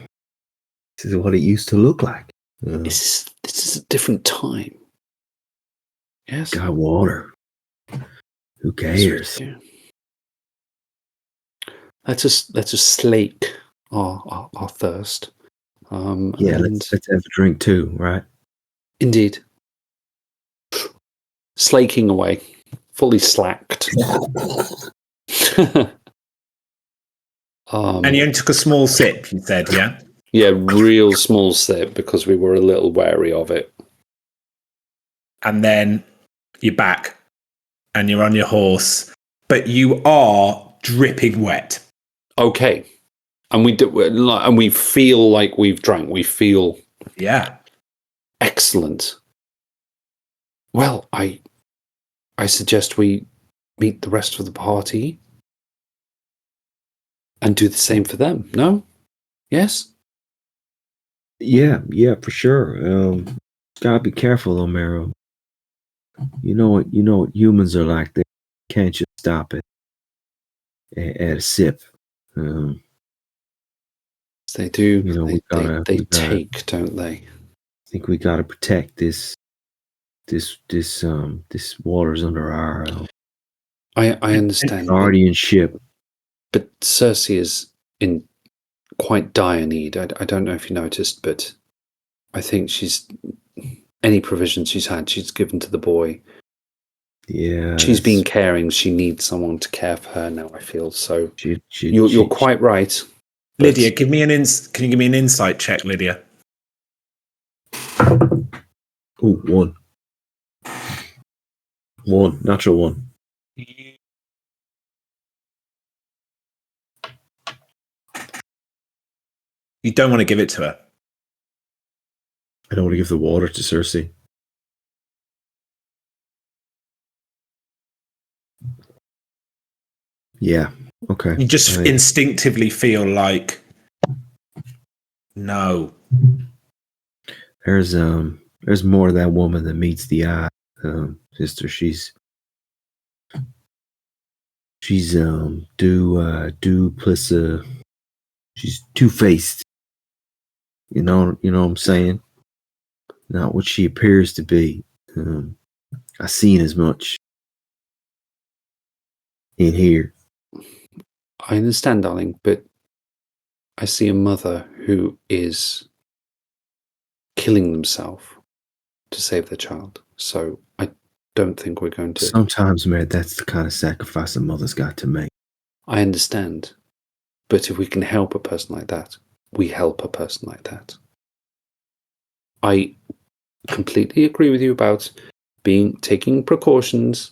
is what it used to look like.
This is a different time. Yes.
Got water. Who cares?
Yeah. Let's just slake our thirst.
Yeah,
and
let's have a drink too, right?
indeed. Slaking away, fully slacked.
And you only took a small sip, you said, yeah?
Yeah, real small sip because we were a little wary of it.
And then you're back and you're on your horse, but you are dripping wet.
Okay, and we feel like we've drank. We feel
Yeah.
excellent. Well, I suggest we meet the rest of the party and do the same for them. No? Yes?
Yeah, for sure. Gotta be careful though, Mero. You know what humans are like. They can't just stop it at a sip.
They do. They
we gotta-
take, don't they?
I think we gotta protect this waters under our
I understand.
guardianship.
But Cersei is in quite dire need. I don't know if you noticed, but I think any provision she's had, she's given to the boy.
Yeah,
She's been caring. She needs someone to care for her now, I feel. So you're
she-
quite right. but-
Lydia, can you give me an insight check, Lydia?
Ooh, one, natural one.
You don't want to give it to her.
I don't want to give the water to Cersei. Yeah. Okay.
You just
I-
instinctively feel like, no.
There's more of that woman than meets the eye, sister. She's she's two-faced. You know what I'm saying? Not what she appears to be. I've seen as much in here.
I understand, darling, but I see a mother who is killing themselves to save their child. So I don't think we're going to.
Sometimes, man, that's the kind of sacrifice a mother's got to make.
I understand. But if we can help a person like that, we help a person like that. I completely agree with you about taking precautions.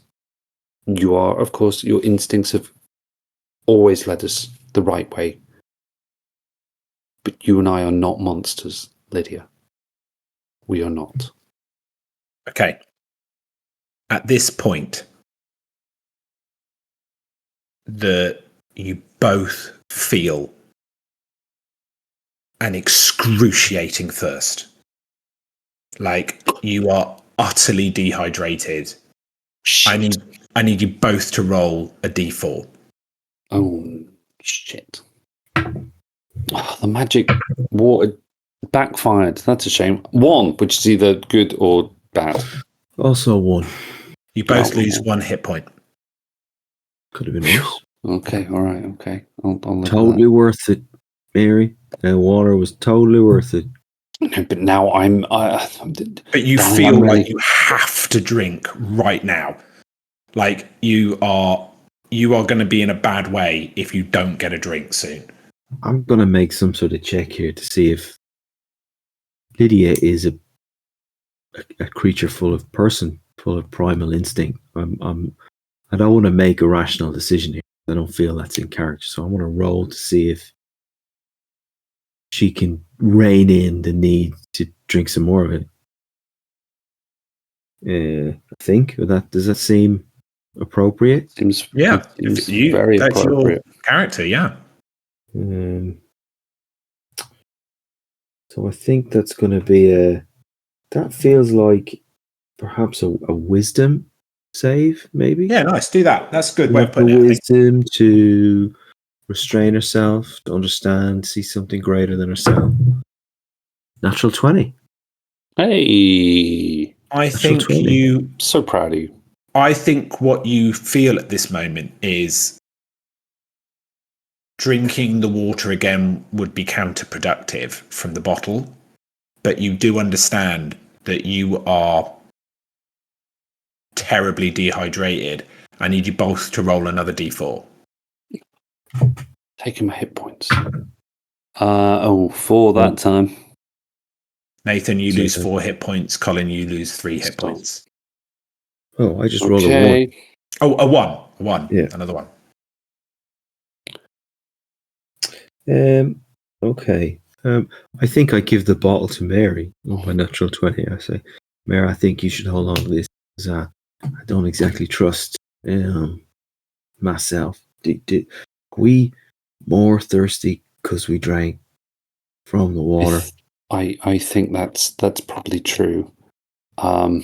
You are, of course, your instincts have always led us the right way. But you and I are not monsters, Lydia. We are not.
Okay. At this point, you both feel an excruciating thirst. Like you are utterly dehydrated.
Shit.
I need you both to roll a d4.
Oh, shit. Oh, the magic water backfired. That's a shame. 1, which is either good or bad.
Also one.
You both
Oh.
lose 1 hit point.
Could have been worse.
Okay, all right, okay. I'll live with
Totally worth it, Mary. Water was totally worth it.
that. No, but now I'm.
But you
darling,
feel
I'm
like
ready.
you have to drink right now. Like you are going to be in a bad way if you don't get a drink soon.
I'm going to make some sort of check here to see if Lydia is a creature full of primal instinct. I don't want to make a rational decision here. I don't feel that's in character. So I want to roll to see if she can rein in the need to drink some more of it. I think does that seem appropriate?
Seems
Yeah,
seems very
that's
appropriate.
your character. Yeah.
So I think that's going to be that feels like perhaps a wisdom save, maybe.
Yeah, nice. Do that. That's a good way of
Like
putting it. I think.
wisdom to restrain herself, to understand, see something greater than herself. Natural 20.
Hey,
I think
20.
so proud of you.
I think what you feel at this moment is drinking the water again would be counterproductive from the bottle, but you do understand that you are terribly dehydrated. I need you both to roll another d4.
Taking my hit points. 4 that time.
Nathan, you lose 4 hit points. Colin, you lose 3 hit points.
Oh, I just rolled a 1.
Oh, a 1. A 1.
Yeah.
Another 1.
Okay. I think I give the bottle to Mary on my natural 20. I say, Mary, I think you should hold on to this. I don't exactly trust myself. Are we more thirsty because we drank from the water?
I think that's probably true. We're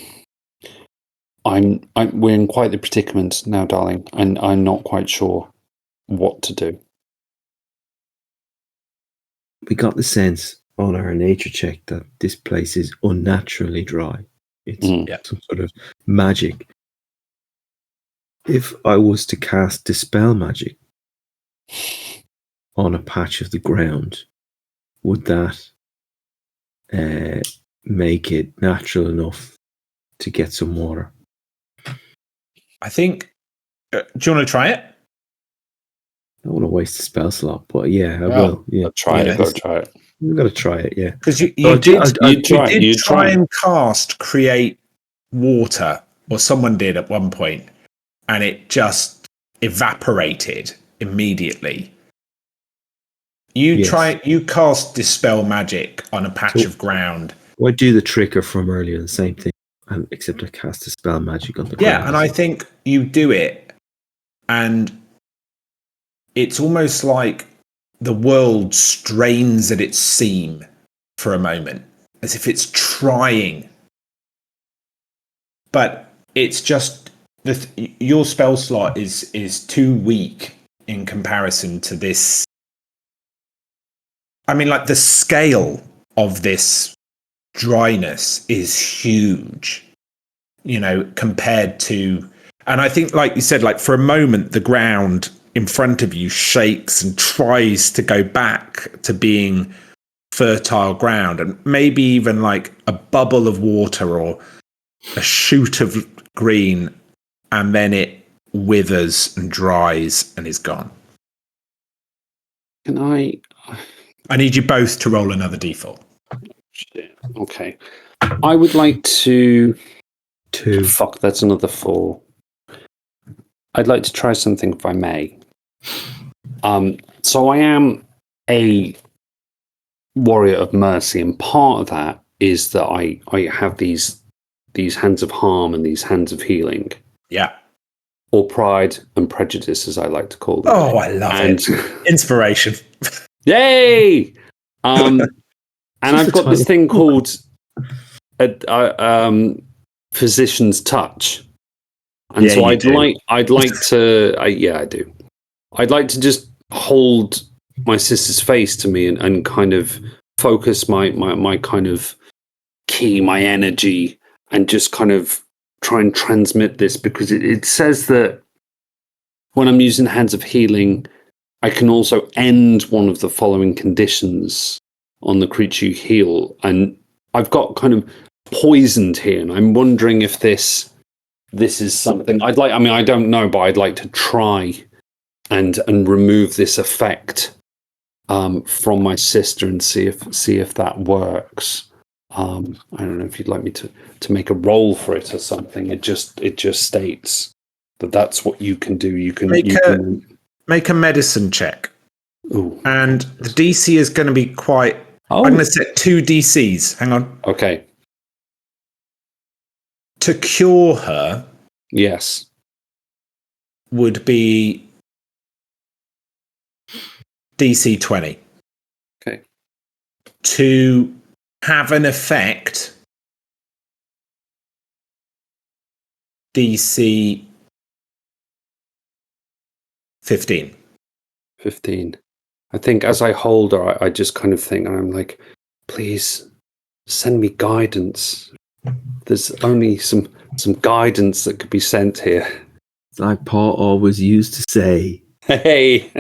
in quite the predicament now, darling, and I'm not quite sure what to do.
We got the sense on our nature check that this place is unnaturally dry. It's some sort of magic. If I was to cast Dispel Magic on a patch of the ground, would that make it natural enough to get some water?
I think. Do you want to try it?
I don't want to waste a spell slot, but yeah, I will. Yeah,
Try it. Got to try it.
We've got to try it. Yeah,
because you
So
did try and cast Create Water, or someone did at one point, and it just evaporated immediately. You cast Dispel Magic on a patch of ground.
I do the trigger from earlier, the same thing, except I cast Dispel Magic on the ground.
Yeah, and I think you do it, and it's almost like the world strains at its seam for a moment, as if it's trying. But it's just your spell slot is too weak in comparison to this. I mean, like, the scale of this dryness is huge, compared to. And I think, like you said, like, for a moment, the ground in front of you shakes and tries to go back to being fertile ground, and maybe even like a bubble of water or a shoot of green, and then it withers and dries and is gone.
Can I
need you both to roll another d4.
Okay. I would like to...
2.
Fuck, that's another 4. I'd like to try something, if I may. So I am a warrior of mercy, and part of that is that I have these hands of harm and these hands of healing.
Yeah.
Or pride and prejudice, as I like to call them.
Oh, I love it. Inspiration.
Yay! And I've got this thing called physician's touch. And so I'd like to, I do. I'd like to just hold my sister's face to me and kind of focus my kind of key, my energy, and just kind of try and transmit this, because it says that when I'm using Hands of Healing, I can also end one of the following conditions on the creature you heal. And I've got kind of poisoned here, and I'm wondering if this is something I'd like. I mean, I don't know, but I'd like to try and remove this effect from my sister and see if that works. I don't know if you'd like me to make a roll for it or something. It just states that that's what you can do. You can
make a medicine check.
Ooh.
And the DC is going to be quite. I'm going to set 2 DCs. Hang on.
Okay.
To cure her,
yes,
would be DC 20.
Okay.
To have an effect, DC 15.
15. I think as I hold her, I just kind of think, and I'm like, please send me guidance. There's only some guidance that could be sent here.
It's like Paul always used to say.
Hey.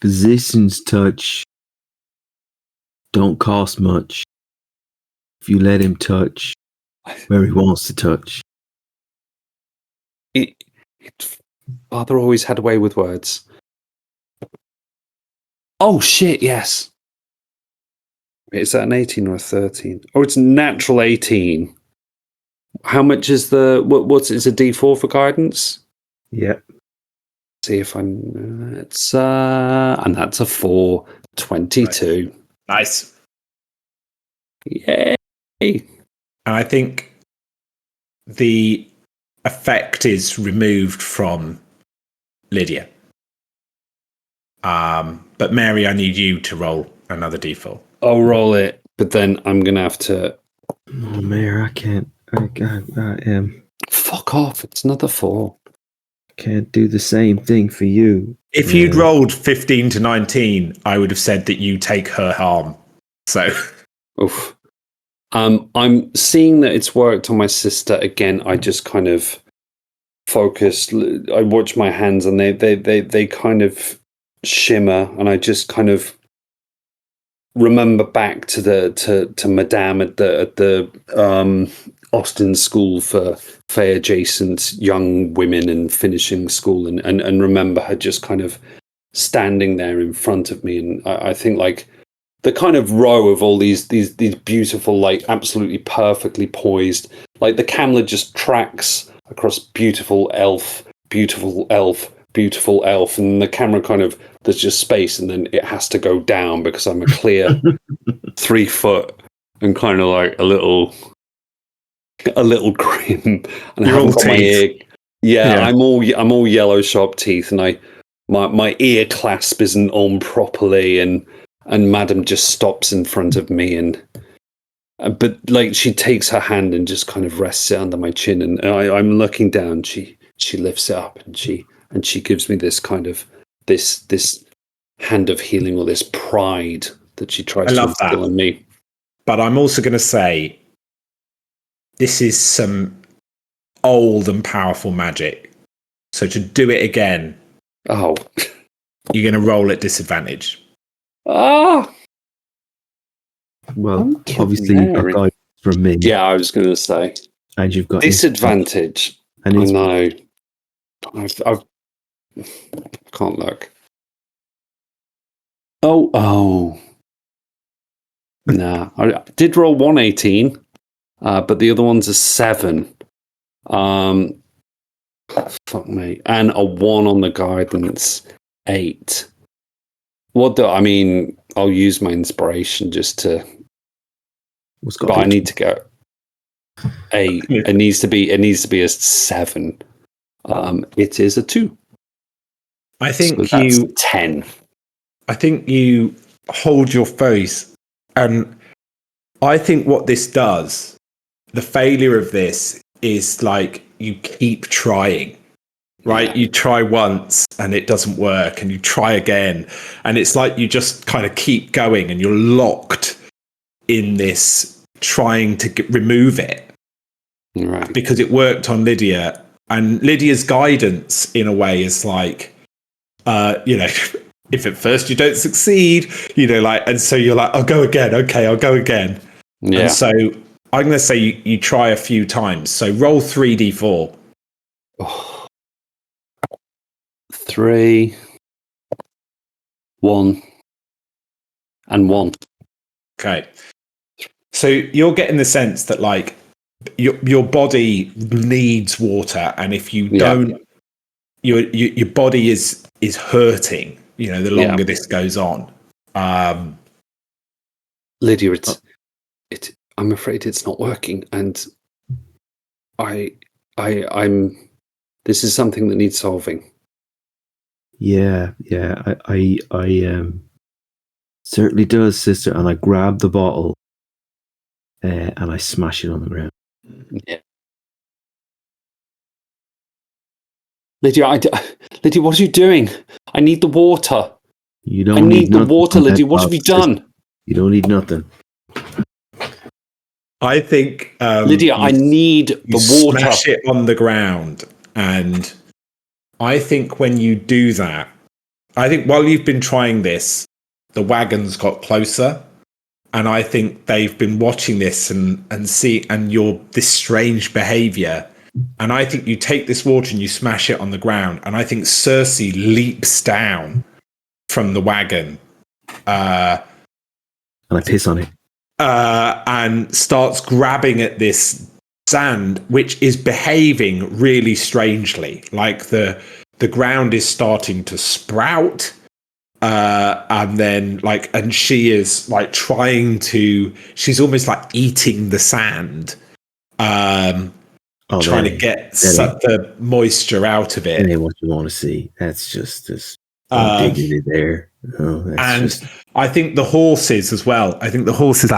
Physician's touch don't cost much if you let him touch where he wants to touch.
Father always had a way with words. Oh shit, yes. Is that an 18 or a 13? Oh, it's natural 18. How much is it's a D4 for guidance?
Yep.
See if and that's a 4. 22.
Nice.
Yay.
And I think the effect is removed from Lydia. But Mary, I need you to roll another D4.
I'll roll it, but then I'm gonna have to.
Oh, Mayor, I can't. I am.
Fuck off! It's another 4.
Can't do the same thing for you.
If you'd rolled 15 to 19, I would have said that you take her harm. So,
oof. I'm seeing that it's worked on my sister again. I just kind of focus. I watch my hands, and they kind of shimmer, and I just kind of remember back to Madame at the Austin School for Fey Adjacent Young Women and finishing school, and remember her just kind of standing there in front of me, and I think like the kind of row of all these beautiful, like absolutely perfectly poised, like the camera just tracks across beautiful elf, beautiful elf, beautiful elf, and the camera kind of, there's just space, and then it has to go down because I'm a clear 3 foot and kind of like a little grim, and I haven't got my ear. Yeah, I'm all yellow sharp teeth, and my ear clasp isn't on properly, and Madam just stops in front of me, and but like she takes her hand and just kind of rests it under my chin, and I'm looking down. She lifts it up, and she gives me this kind of this hand of healing, or this pride that she tries to instill in me.
But I'm also going to say, this is some old and powerful magic. So to do it again, you're going to roll at disadvantage.
Ah.
Well, obviously you've got guidance from me.
Yeah, I was going to say.
And you've got
disadvantage. I know. I can't look. Oh. Nah. I did roll 118, but the other one's a 7. Fuck me. And a 1 on the guidance. 8. I mean, I'll use my inspiration just to. But I need to go 8. It needs to be a 7. It is a 2.
I think
so that's 10.
I think you hold your face, and I think what this does, the failure of this is like you keep trying. Right? Yeah. You try once and it doesn't work, and you try again, and it's like you just kind of keep going, and you're locked in this trying to remove it.
Right.
Because it worked on Lydia, And Lydia's guidance, in a way, is like, if at first you don't succeed, and so you're like, I'll go again. Okay, I'll go again.
Yeah.
And so I'm going to say you try a few times. So roll 3d4.
Oh. 3, 1, and 1.
Okay. So you're getting the sense that like your body needs water, and if you don't, your body is hurting. The longer this goes on.
Lydia, I'm afraid it's not working, and I'm. This is something that needs solving.
Yeah, I certainly does, sister. And I grab the bottle and I smash it on the ground.
Yeah. Lydia, Lydia, what are you doing? I need the water.
You don't
I need the
nothing
water,
from
Lydia.
that
What have you done?
You don't need nothing.
I think
Lydia, I need the water.
Smash it on the ground, and I think when you do that, I think while you've been trying this, the wagons got closer, and I think they've been watching this and your this strange behavior. And I think you take this water and you smash it on the ground, and I think Cersei leaps down from the wagon.
And I piss on it.
And starts grabbing at this sand, which is behaving really strangely. Like the ground is starting to sprout. And then and she is like she's almost like eating the sand. Trying to get the moisture out of it.
That ain't what you want to see. That's just dignity there.
I think the horses as well. I think the horses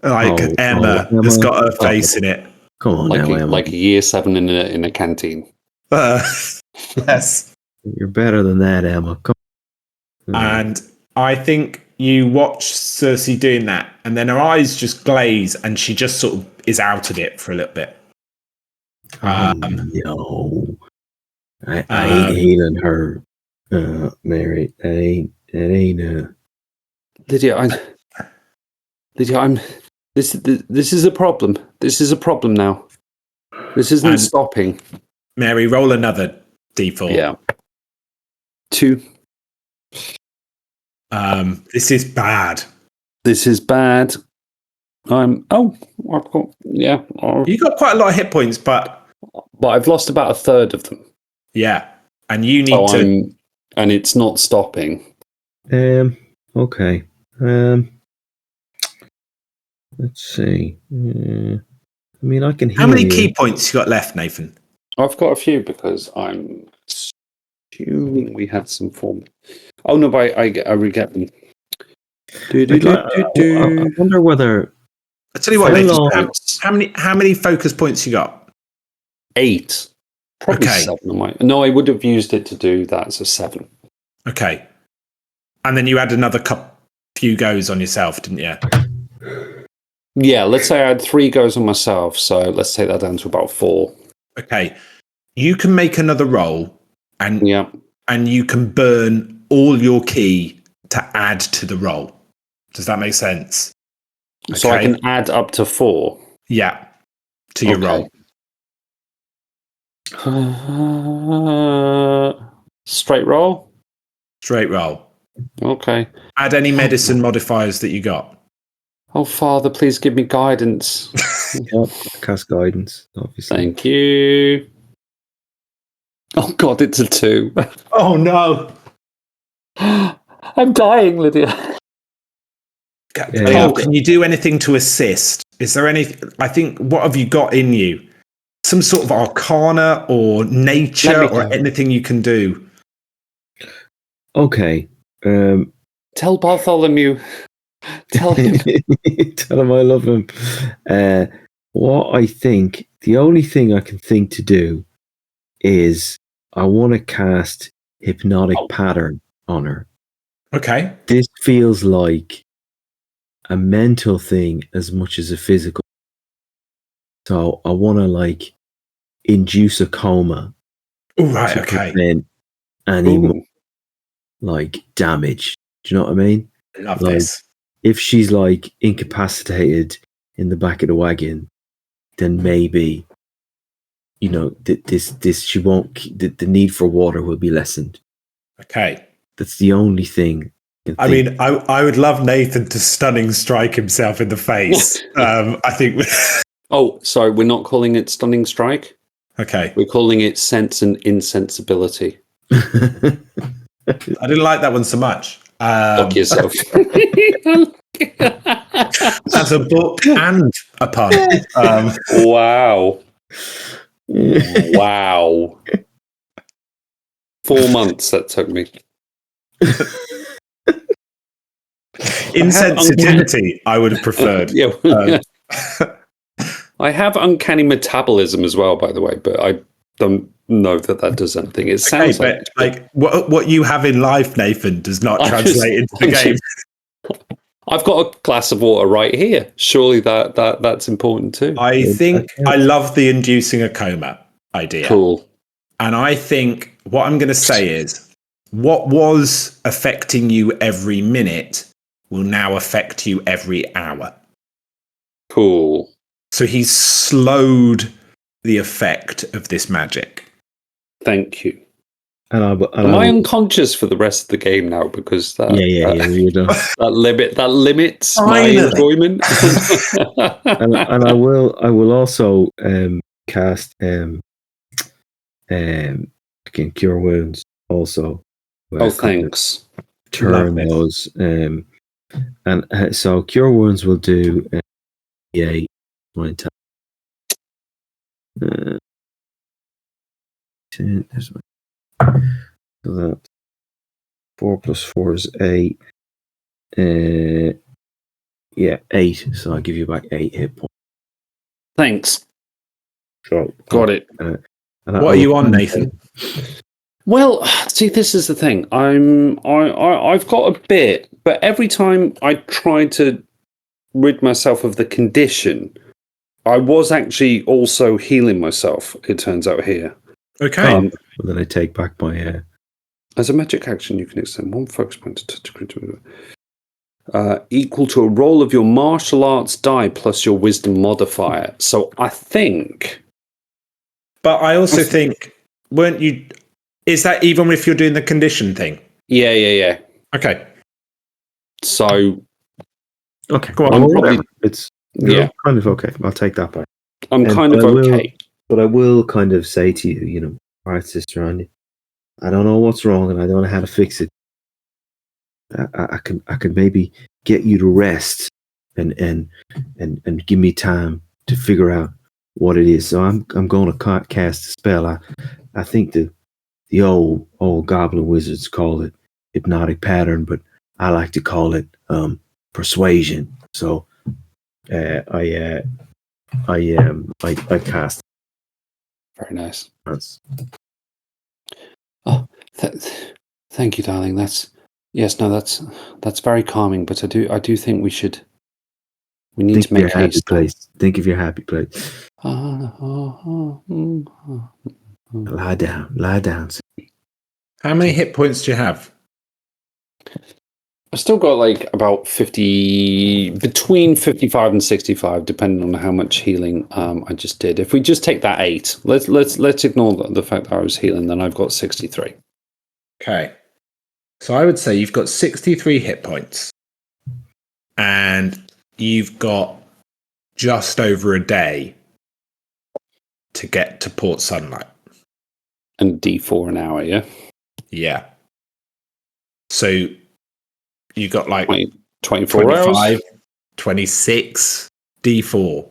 Emma has got her face in it.
Come on, Emma.
Like a year 7 in a canteen.
Yes,
you're better than that, Emma. Come on.
And I think you watch Cersei doing that, and then her eyes just glaze, and she just sort of is out of it for a little bit.
No, I ain't healing her, Mary. That ain't.
Lydia, I'm. This is a problem. This is a problem now. This isn't stopping.
Mary, roll another d4.
Yeah. 2.
This is bad.
This is bad. I've got
you got quite a lot of hit points, but
I've lost about a third of them.
Yeah, and you need to.
And it's not stopping.
Okay. Let's see. I mean, I can hear.
How many key points you got left, Nathan?
I've got a few because I'm assuming we had some form. Oh no, but I re-get them.
I wonder whether.
I tell you what, Nathan, how many focus points you got?
8. Probably 7. No, I would have used it to do that, so 7.
Okay. And then you had another few goes on yourself, didn't you?
Yeah, let's say I had 3 goes on myself, so let's take that down to about 4.
Okay. You can make another roll, and you can burn all your key to add to the roll. Does that make sense?
So I can add up to 4?
Yeah, to your roll.
Straight roll?
Straight roll.
Okay.
Add any medicine modifiers that you got.
Oh, Father, please give me guidance.
Cast guidance, obviously.
Thank you. Oh, God, it's a 2.
Oh, no.
I'm dying, Lydia.
Can you do anything to assist? Is there anything? I think, what have you got in you? Some sort of arcana or nature or anything you can do?
Okay.
Tell Bartholomew. Tell him.
Tell him I love him. What I think, the only thing I can think to do is I want to cast hypnotic pattern on her.
Okay.
This feels like a mental thing as much as a physical. So I want to induce a coma
Oh, right,
to
okay.
prevent any more,
Ooh.
like, damage. Do you know what I mean?
Love
Like,
this.
if she's like incapacitated in the back of the wagon, then maybe, you know, this she won't. The need for water will be lessened.
Okay.
That's the only thing.
I mean, I would love Nathan to stunning strike himself in the face. I think.
Oh, sorry, we're not calling it stunning strike.
Okay.
We're calling it sense and insensibility.
I didn't like that one so much.
Fuck yourself.
As a book and a pun.
Wow. Wow. 4 months that took me.
Insensitivity, I would have preferred.
Yeah. I have uncanny metabolism as well, by the way, but I don't know that does anything. It sounds
like what you have in life, Nathan, does not translate into the game.
I've got a glass of water right here. Surely that's important too.
I think I love the inducing a coma idea.
Cool.
And I think what I'm going to say is what was affecting you every minute will now affect you every hour.
Cool.
So he's slowed the effect of this magic.
Thank you.
And
Am I unconscious for the rest of the game now? Because that limits my enjoyment.
and I will also cast cure wounds also.
Oh, thanks.
Turn those and so cure wounds will do my time. So that 4 + 4 is 8. 8. So I'll give you back 8 hit points.
Thanks.
So,
got it.
What are you on, Nathan?
Well, see, this is the thing. I've got a bit, but every time I try to rid myself of the condition, I was actually also healing myself. It turns out here.
Okay.
Then I take back my.
As a magic action, you can extend 1 focus point to touch a critical. Equal to a roll of your martial arts die plus your wisdom modifier. So I think.
But I also think, weren't you? Is that even if you're doing the condition thing?
Yeah.
Okay.
So.
Okay.
Go on.
Probably, it's kind of okay. I'll take that back.
I'm kind of okay.
But I will kind of say to you, all right, Sister Andy, I don't know what's wrong and I don't know how to fix it. I can maybe get you to rest and give me time to figure out what it is. So I'm going to cast a spell. I think the old goblin wizards call it hypnotic pattern, but I like to call it persuasion. So I cast.
Very nice.
That's...
Oh, thank you, darling. That's very calming. But I do think we need to make haste.
Think of your happy place. Lie down.
How many hit points do you have?
I've still got like about 50, between 55 and 65, depending on how much healing I just did. If we just take that 8, let's ignore the fact that I was healing, then I've got 63.
Okay. So I would say you've got 63 hit points. And you've got just over a day to get to Port Sunlight.
And D4 an hour, yeah?
Yeah. So you got like
24
25,
hours?
26, D4.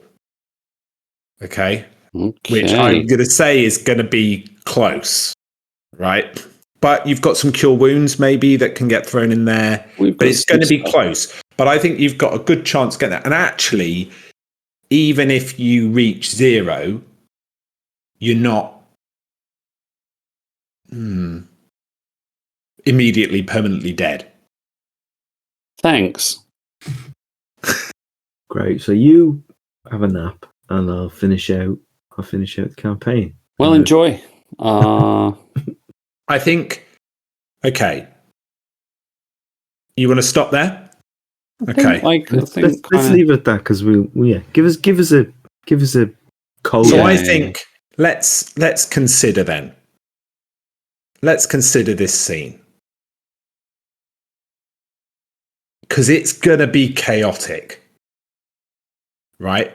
Okay?
Okay.
Which I'm going to say is going to be close, right? But you've got some cure wounds maybe that can get thrown in there. But it's going to be close. But I think you've got a good chance to get that. And actually, even if you reach 0, you're not immediately permanently dead.
Thanks.
Great. So you have a nap, and I'll finish out the campaign.
Well, enjoy.
I think. Okay. You want to stop there? Okay.
Let's leave it at that because give us a code.
So I think let's consider then. Let's consider this scene because it's gonna be chaotic, right?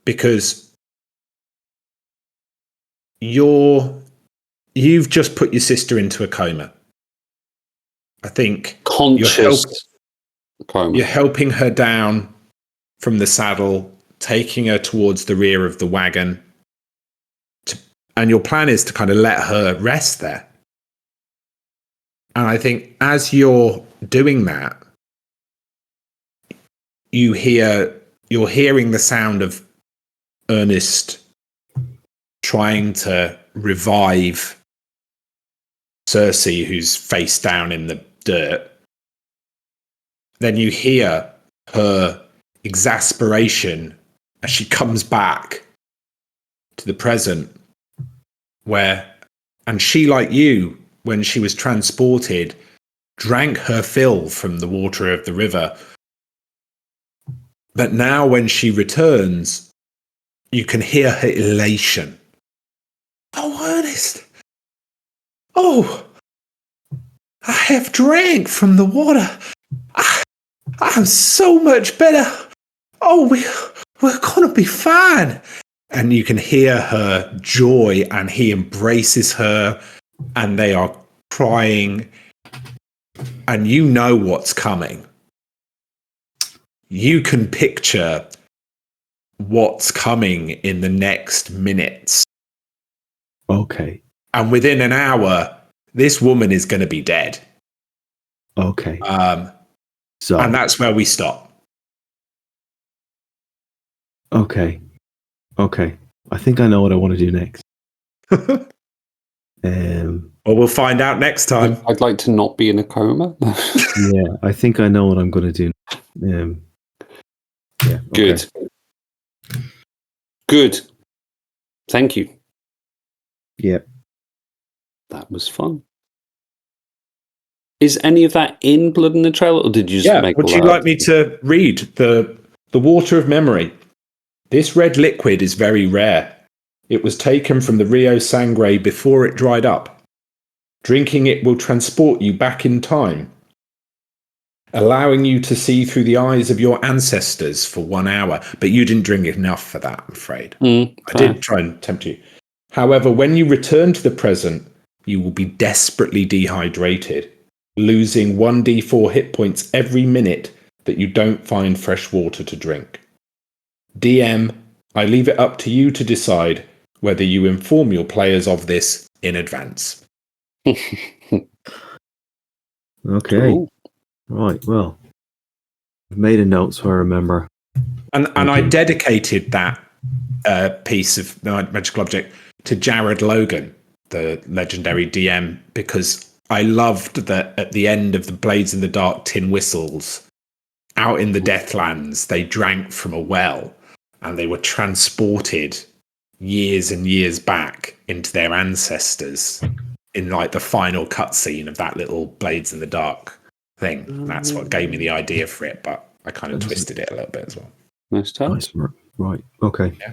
Because you've just put your sister into a coma. I think
conscious coma.
You're helping her down from the saddle, taking her towards the rear of the wagon. And your plan is to kind of let her rest there. And I think as you're doing that, you're hearing the sound of Ernest trying to revive Cersei, who's face down in the dirt. Then you hear her exasperation as she comes back to the present, and she, like you, when she was transported, drank her fill from the water of the river. But now when she returns, you can hear her elation. Oh, Ernest! Oh, I have drank from the water. I'm so much better. Oh, we're going to be fine. And you can hear her joy, and he embraces her, and they are crying. And you know what's coming. You can picture what's coming in the next minutes.
Okay.
And within an hour, this woman is going to be dead.
Okay.
And that's where we stop.
Okay. I think I know what I want to do next.
Well, we'll find out next time.
I'd like to not be in a coma.
Yeah, I think I know what I'm going to do. Yeah. Okay.
Good. Thank you.
Yeah.
That was fun. Is any of that in Blood in the Trail, or did you just make
would you like me to read the water of memory? This red liquid is very rare. It was taken from the Rio Sangre before it dried up. Drinking it will transport you back in time, allowing you to see through the eyes of your ancestors for 1 hour. But you didn't drink enough for that, I'm afraid. I did try and tempt you. However, when you return to the present, you will be desperately dehydrated, losing 1d4 hit points every minute that you don't find fresh water to drink. DM, I leave it up to you to decide whether you inform your players of this in advance.
Okay.
Cool.
Right, well, I've made a note so I remember.
And I dedicated that piece of magical object to Jared Logan, the legendary DM, because I loved that at the end of the Blades in the Dark Tin Whistles, out in the Deathlands, they drank from a well and they were transported years and years back into their ancestors in like the final cutscene of that little Blades in the Dark thing. And that's what gave me the idea for it, but I kind of twisted it a little bit as well.
Nice touch.
Nice. Right, okay.
Yeah.